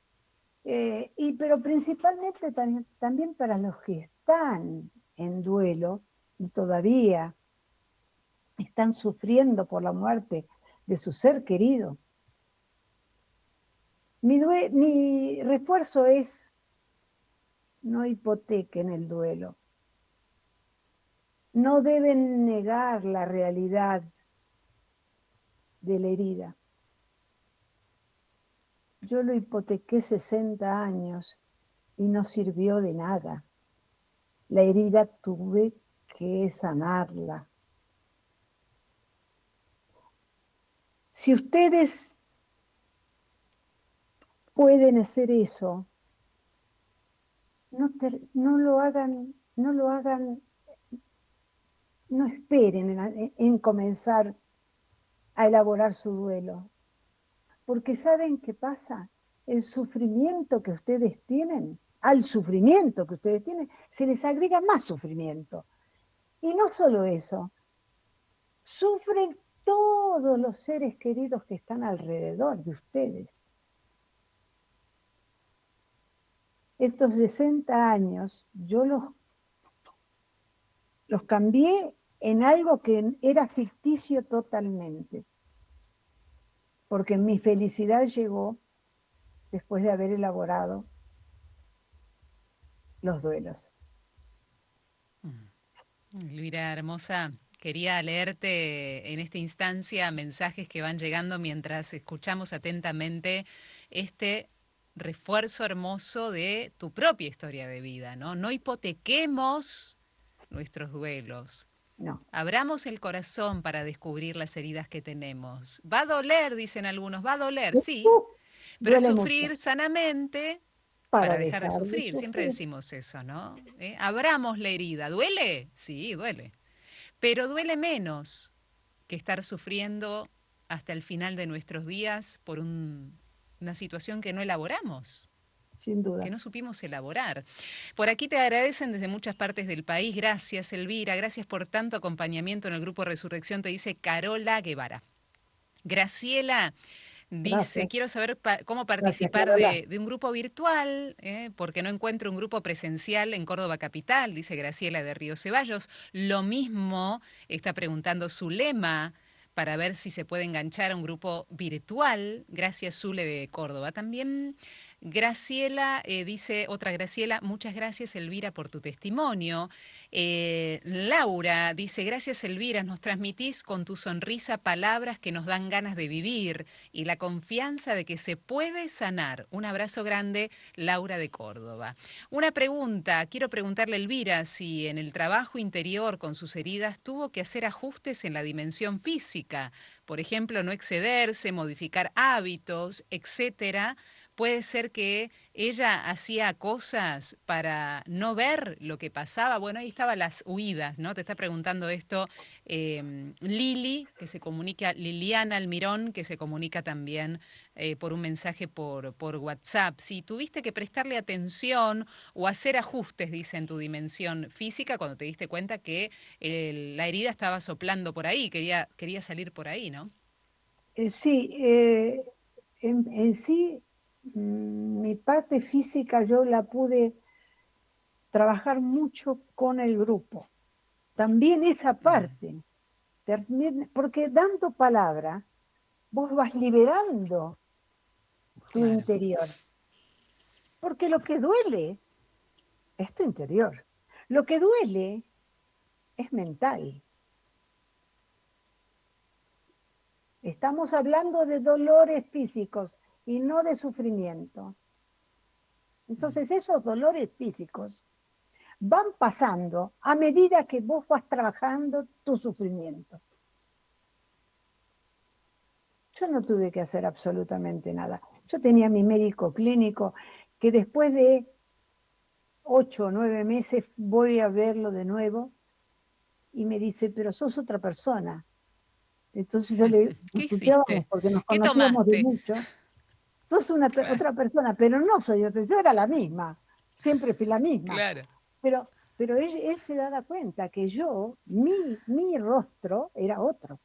Speaker 2: pero principalmente también para los que están en duelo y todavía están sufriendo por la muerte de su ser querido. Mi refuerzo es: no hipotequen el duelo. No deben negar la realidad de la herida. Yo lo hipotequé 60 años y no sirvió de nada. La herida tuve que sanarla. Si ustedes pueden hacer eso, no lo hagan, no esperen en comenzar a elaborar su duelo. Porque ¿saben qué pasa? El sufrimiento que ustedes tienen, al sufrimiento que ustedes tienen, se les agrega más sufrimiento. Y no solo eso, sufren todos los seres queridos que están alrededor de ustedes. Estos 60 años yo los cambié en algo que era ficticio totalmente. Porque mi felicidad llegó después de haber elaborado los duelos.
Speaker 1: Elvira, hermosa, quería leerte en esta instancia mensajes que van llegando mientras escuchamos atentamente este refuerzo hermoso de tu propia historia de vida, ¿no? No hipotequemos nuestros duelos.
Speaker 2: No.
Speaker 1: Abramos el corazón para descubrir las heridas que tenemos. Va a doler, dicen algunos, va a doler, sí, pero sufrir
Speaker 2: mucho.
Speaker 1: sanamente para dejar de sufrir. Siempre decimos eso, ¿no? Abramos la herida. ¿Duele? Sí, duele. Pero duele menos que estar sufriendo hasta el final de nuestros días por una situación que no elaboramos.
Speaker 2: Sin duda.
Speaker 1: Que no supimos elaborar. Por aquí te agradecen desde muchas partes del país. Gracias, Elvira. Gracias por tanto acompañamiento en el Grupo Resurrección. Te dice Carola Guevara. Graciela dice,
Speaker 2: Gracias.
Speaker 1: quiero saber cómo participar de un grupo virtual, porque no encuentro un grupo presencial en Córdoba Capital, dice Graciela de Río Ceballos. Lo mismo está preguntando Zulema para ver si se puede enganchar a un grupo virtual. Gracias, Zule de Córdoba. También Graciela, dice otra Graciela, muchas gracias Elvira por tu testimonio. Laura dice, gracias Elvira, nos transmitís con tu sonrisa palabras que nos dan ganas de vivir y la confianza de que se puede sanar. Un abrazo grande, Laura de Córdoba. Una pregunta, quiero preguntarle a Elvira si en el trabajo interior con sus heridas tuvo que hacer ajustes en la dimensión física, por ejemplo, no excederse, modificar hábitos, etcétera. Puede ser que ella hacía cosas para no ver lo que pasaba. Bueno, ahí estaban las huidas, ¿no? Te está preguntando esto Lili, que se comunica, Liliana Almirón, que se comunica también por un mensaje por WhatsApp. Si tuviste que prestarle atención o hacer ajustes, dice, en tu dimensión física, cuando te diste cuenta que la herida estaba soplando por ahí, quería salir por ahí, ¿no?
Speaker 2: Sí, en sí, mi parte física yo la pude trabajar mucho con el grupo. También esa parte, porque dando palabra, vos vas liberando tu interior. Porque lo que duele es tu interior. Lo que duele es mental. Estamos hablando de dolores físicos y no de sufrimiento. Entonces esos dolores físicos van pasando a medida que vos vas trabajando tu sufrimiento. Yo no tuve que hacer absolutamente nada. Yo tenía mi médico clínico que después de 8 o 9 meses voy a verlo de nuevo y me dice, pero sos otra persona. Entonces yo le
Speaker 1: ¿Qué
Speaker 2: discutíamos
Speaker 1: hiciste?
Speaker 2: porque nos
Speaker 1: ¿Qué
Speaker 2: conocíamos de
Speaker 1: tomaste?
Speaker 2: mucho. Sos
Speaker 1: Claro,
Speaker 2: otra persona, pero no soy otra. Yo era la misma, siempre fui la misma.
Speaker 1: claro.
Speaker 2: Pero él se daba cuenta que mi rostro era otro.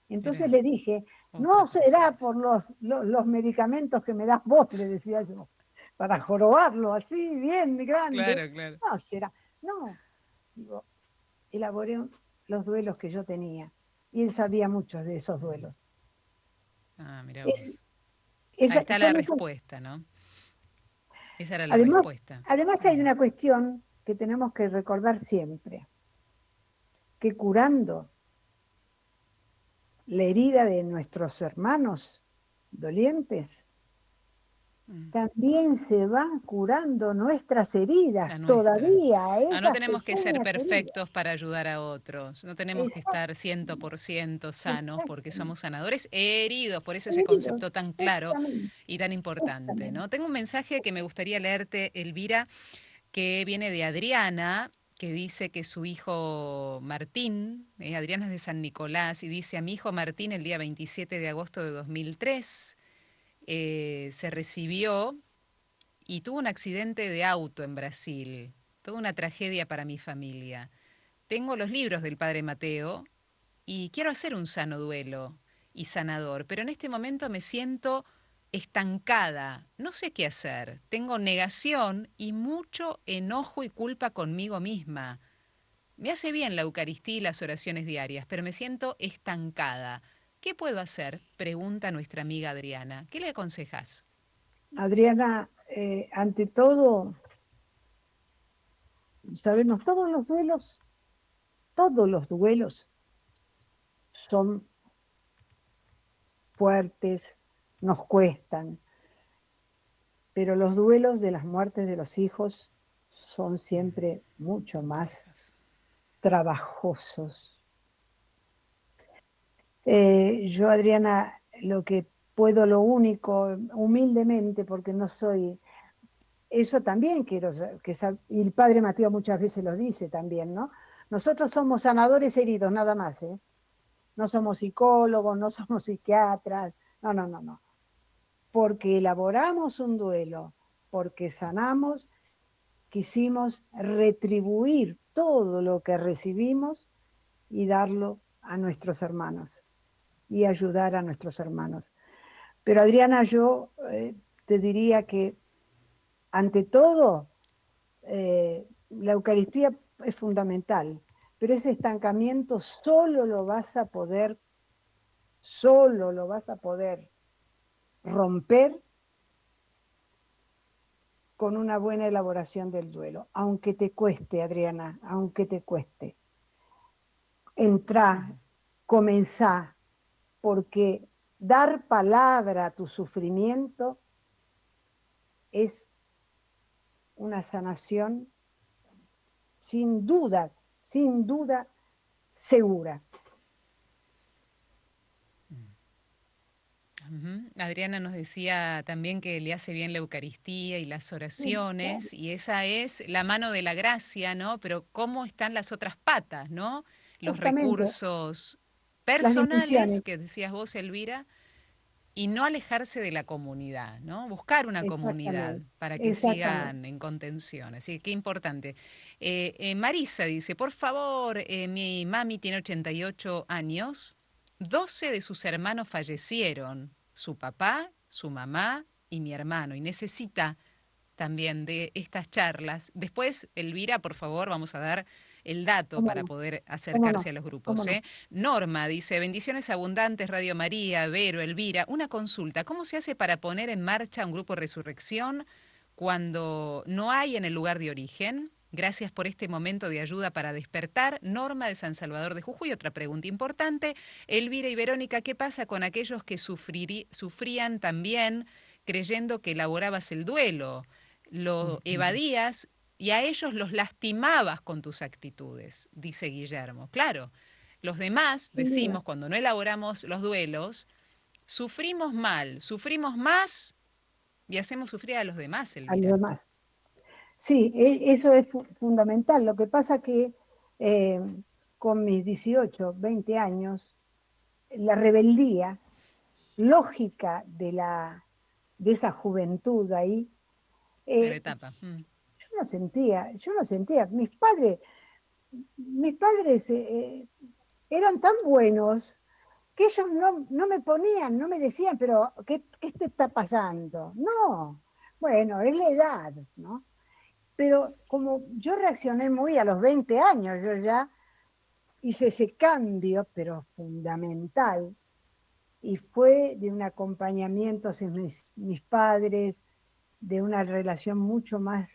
Speaker 2: Entonces
Speaker 1: Era
Speaker 2: le dije,
Speaker 1: otra
Speaker 2: no será
Speaker 1: persona.
Speaker 2: por los medicamentos que me das vos, le decía yo, para jorobarlo así, bien grande.
Speaker 1: Claro, claro.
Speaker 2: No será. No, digo, elaboré los duelos que yo tenía. Y él sabía muchos de esos duelos.
Speaker 1: Ah, mira
Speaker 2: Es,
Speaker 1: vos. Ahí está la
Speaker 2: son esas.
Speaker 1: respuesta, ¿no? Esa era la
Speaker 2: Además,
Speaker 1: respuesta.
Speaker 2: además hay
Speaker 1: Mm.
Speaker 2: una cuestión que tenemos que recordar siempre, que curando la herida de nuestros hermanos dolientes,
Speaker 1: Mm.
Speaker 2: también se van curando nuestras heridas,
Speaker 1: La nuestra.
Speaker 2: todavía,
Speaker 1: No
Speaker 2: esas
Speaker 1: tenemos que ser
Speaker 2: pequeñas heridas.
Speaker 1: perfectos para ayudar a otros. No tenemos que
Speaker 2: Exact,
Speaker 1: estar 100% sanos porque
Speaker 2: exactamente.
Speaker 1: somos sanadores heridos. Por eso ese
Speaker 2: Heridos,
Speaker 1: concepto tan claro
Speaker 2: justamente,
Speaker 1: y tan importante,
Speaker 2: justamente.
Speaker 1: ¿no? Tengo un mensaje que me gustaría leerte, Elvira, que viene de Adriana, que dice que su hijo Martín, Adriana es de San Nicolás, y dice: a mi hijo Martín el día 27 de agosto de 2003 se recibió y tuvo un accidente de auto en Brasil. Toda una tragedia para mi familia. Tengo los libros del padre Mateo y quiero hacer un sano duelo y sanador, pero en este momento me siento estancada, no sé qué hacer, tengo negación y mucho enojo y culpa conmigo misma. Me hace bien la Eucaristía y las oraciones diarias, pero me siento estancada. ¿Qué puedo hacer? Pregunta nuestra amiga Adriana. ¿Qué le aconsejas?
Speaker 2: Adriana, ante todo, sabemos, todos los duelos son fuertes, nos cuestan, pero los duelos de las muertes de los hijos son siempre mucho más
Speaker 1: Complejos.
Speaker 2: trabajosos. Yo, Adriana, lo que puedo, lo único, humildemente, porque no soy, eso también quiero, y el padre Mateo muchas veces lo dice también, ¿no? Nosotros somos sanadores heridos, nada más, ¿eh? No somos psicólogos, no somos psiquiatras, no, no, no, no. Porque elaboramos un duelo, porque sanamos, quisimos retribuir todo lo que recibimos y darlo a nuestros hermanos y ayudar a nuestros hermanos. Pero Adriana, yo te diría que ante todo la Eucaristía es fundamental, pero ese estancamiento solo lo vas a poder romper con una buena elaboración del duelo, aunque te cueste, Adriana, aunque te cueste. Entrá, comenzá, porque dar palabra a tu sufrimiento es una sanación sin duda segura.
Speaker 1: Adriana nos decía también que le hace bien la Eucaristía y las
Speaker 2: Sí, claro,
Speaker 1: oraciones, y esa es la mano de la gracia, ¿no? Pero ¿cómo están las otras patas, ¿no? Los
Speaker 2: justamente
Speaker 1: recursos
Speaker 2: las
Speaker 1: personales,
Speaker 2: decisiones,
Speaker 1: que decías vos, Elvira, y no alejarse de la comunidad, ¿no? Buscar una comunidad
Speaker 2: exactamente,
Speaker 1: para que
Speaker 2: exactamente.
Speaker 1: sigan en contención. Así que qué importante. Marisa dice, por favor, mi mami tiene 88 años, 12 de sus hermanos fallecieron, su papá, su mamá y mi hermano, y necesita también de estas charlas. Después, Elvira, por favor, vamos a dar el dato
Speaker 2: ¿Cómo
Speaker 1: para
Speaker 2: no?
Speaker 1: poder
Speaker 2: ¿Cómo
Speaker 1: acercarse
Speaker 2: no?
Speaker 1: a los
Speaker 2: ¿Cómo
Speaker 1: grupos,
Speaker 2: no?
Speaker 1: ¿eh? Norma dice, bendiciones abundantes, Radio María, Vero, Elvira. Una consulta, ¿cómo se hace para poner en marcha un grupo Resurrección cuando no hay en el lugar de origen? Gracias por este momento de ayuda para despertar. Norma de San Salvador de Jujuy. Otra pregunta importante. Elvira y Verónica, ¿qué pasa con aquellos que sufrían también creyendo que elaborabas el duelo? Lo evadías y a ellos los lastimabas con tus actitudes, dice Guillermo. Claro, los demás,
Speaker 2: sin duda,
Speaker 1: decimos, cuando no elaboramos los duelos, sufrimos mal, sufrimos más y hacemos sufrir a los demás,
Speaker 2: a los
Speaker 1: Elvira.
Speaker 2: demás. Sí, eso es fundamental. Lo que pasa que eh, con mis 18, 20 años, la rebeldía lógica de esa juventud ahí,
Speaker 1: De la
Speaker 2: eh,
Speaker 1: etapa.
Speaker 2: yo no sentía. Mis padres eran tan buenos que ellos no me ponían, no me decían, pero ¿qué te está pasando? No, bueno, es la edad, ¿no? Pero como yo reaccioné muy a los 20 años, yo ya hice ese cambio, pero fundamental, y fue de un acompañamiento hacia mis padres, de una relación mucho más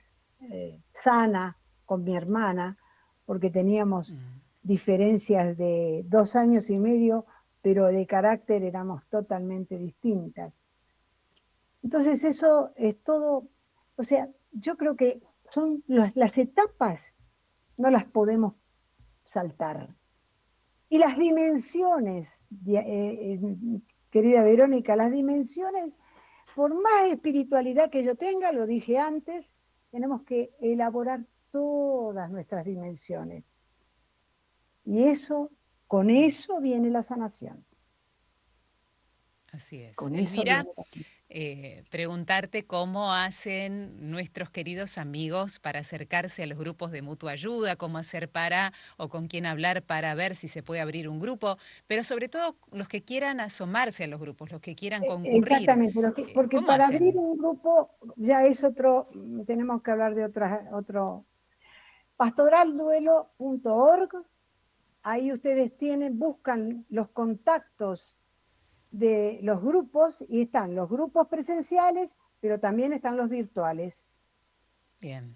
Speaker 2: sana con mi hermana, porque teníamos diferencias de 2 años y medio, pero de carácter éramos totalmente distintas. Entonces eso es todo, o sea, yo creo que son las etapas, no las podemos saltar. Y las dimensiones, querida Verónica, las dimensiones, por más espiritualidad que yo tenga, lo dije antes, tenemos que elaborar todas nuestras dimensiones. Y con eso viene la sanación.
Speaker 1: Así es.
Speaker 2: Con eso
Speaker 1: Elvira,
Speaker 2: viene la sanación.
Speaker 1: preguntarte cómo hacen nuestros queridos amigos para acercarse a los grupos de mutua ayuda, cómo hacer para o con quién hablar para ver si se puede abrir un grupo, pero sobre todo los que quieran asomarse a los grupos, los que quieran concurrir.
Speaker 2: Exactamente, porque
Speaker 1: ¿Cómo
Speaker 2: para abrir
Speaker 1: hacen?
Speaker 2: un grupo ya es otro, tenemos que hablar de otro. Pastoralduelo.org, ahí ustedes buscan los contactos de los grupos y están los grupos presenciales, pero también están los virtuales.
Speaker 1: Bien.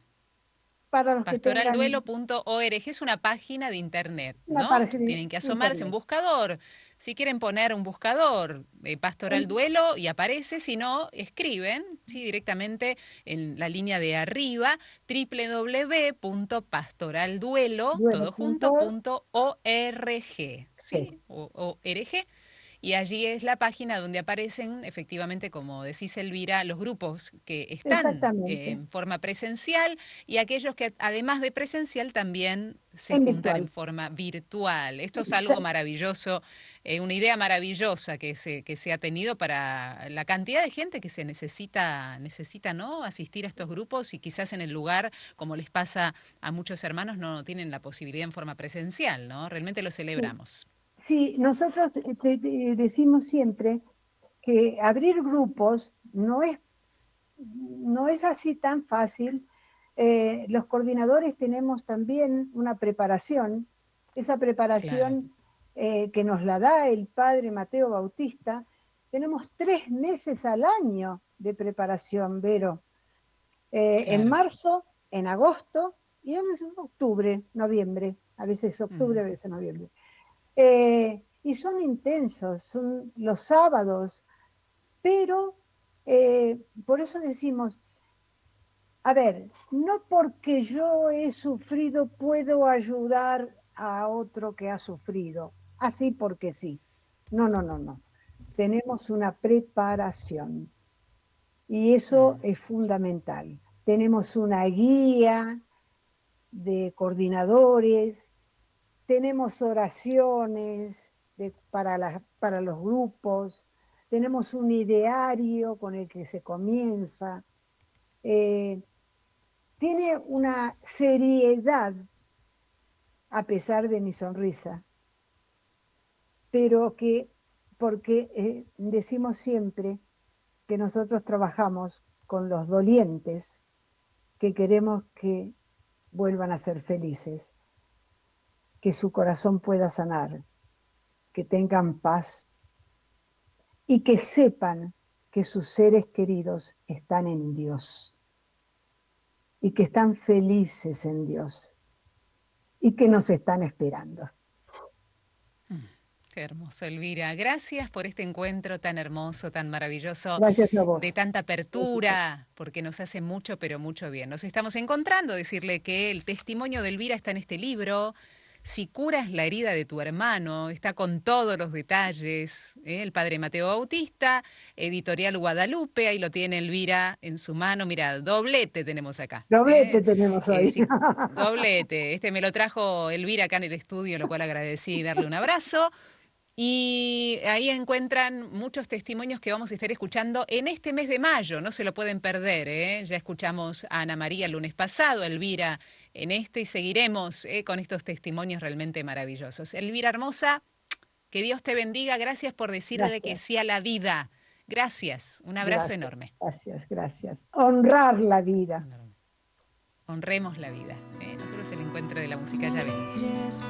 Speaker 2: Para los que tengan
Speaker 1: Pastoralduelo.org es una página de internet,
Speaker 2: una
Speaker 1: ¿no?
Speaker 2: página de
Speaker 1: Tienen que asomarse en
Speaker 2: internet.
Speaker 1: buscador. Si quieren poner un buscador, Pastoral Duelo, y aparece, si no, escriben ¿sí? directamente en la línea de arriba, www.pastoralduelo, todo junto,
Speaker 2: Duelo.org,
Speaker 1: .org,
Speaker 2: sí,
Speaker 1: ¿sí? O-R-G. Y allí es la página donde aparecen, efectivamente, como decís Elvira, los grupos que están
Speaker 2: exactamente,
Speaker 1: en forma presencial y aquellos que además de presencial también se
Speaker 2: en
Speaker 1: juntan en
Speaker 2: virtual.
Speaker 1: forma virtual. Esto es algo
Speaker 2: Exact-
Speaker 1: maravilloso, una idea maravillosa que se ha tenido para la cantidad de gente que se necesita, ¿no? Asistir a estos grupos y quizás en el lugar, como les pasa a muchos hermanos, no tienen la posibilidad en forma presencial, ¿no? Realmente lo celebramos.
Speaker 2: Sí, nosotros decimos siempre que abrir grupos no es así tan fácil. Los coordinadores tenemos también una preparación, esa
Speaker 1: Claro,
Speaker 2: preparación que nos la da el padre Mateo Bautista. Tenemos 3 meses al año de preparación, Vero. En
Speaker 1: claro.
Speaker 2: marzo, en agosto y en octubre, noviembre, a veces octubre, a veces noviembre. Y son intensos, son los sábados, pero por eso decimos, a ver, no porque yo he sufrido puedo ayudar a otro que ha sufrido, así porque sí. No, no, no, no. Tenemos una preparación y eso es fundamental. Tenemos una guía de coordinadores, tenemos oraciones para los grupos, tenemos un ideario con el que se comienza. Eh, Tiene una seriedad a pesar de mi sonrisa, pero porque decimos siempre que nosotros trabajamos con los dolientes que queremos que vuelvan a ser felices, que su corazón pueda sanar, que tengan paz y que sepan que sus seres queridos están en Dios y que están felices en Dios y que nos están esperando.
Speaker 1: Qué hermoso, Elvira. Gracias por este encuentro tan hermoso, tan maravilloso,
Speaker 2: Gracias a vos.
Speaker 1: de tanta apertura, porque nos hace mucho, pero mucho bien. Nos estamos encontrando, decirle que el testimonio de Elvira está en este libro. Si curas la herida de tu hermano, está con todos los detalles. El padre Mateo Bautista, Editorial Guadalupe, ahí lo tiene Elvira en su mano. Mira, doblete tenemos acá.
Speaker 2: Doblete tenemos hoy.
Speaker 1: Sí, doblete. Me lo trajo Elvira acá en el estudio, lo cual agradecí y darle un abrazo. Y ahí encuentran muchos testimonios que vamos a estar escuchando en este mes de mayo, no se lo pueden perder, ¿eh? Ya escuchamos a Ana María el lunes pasado, Elvira en este, y seguiremos con estos testimonios realmente maravillosos. Elvira hermosa, que Dios te bendiga, gracias por decirle que sí a la vida. Gracias, un abrazo enorme.
Speaker 2: Gracias. Honrar la vida.
Speaker 1: Honremos la vida. Nosotros el encuentro de la música ya venimos.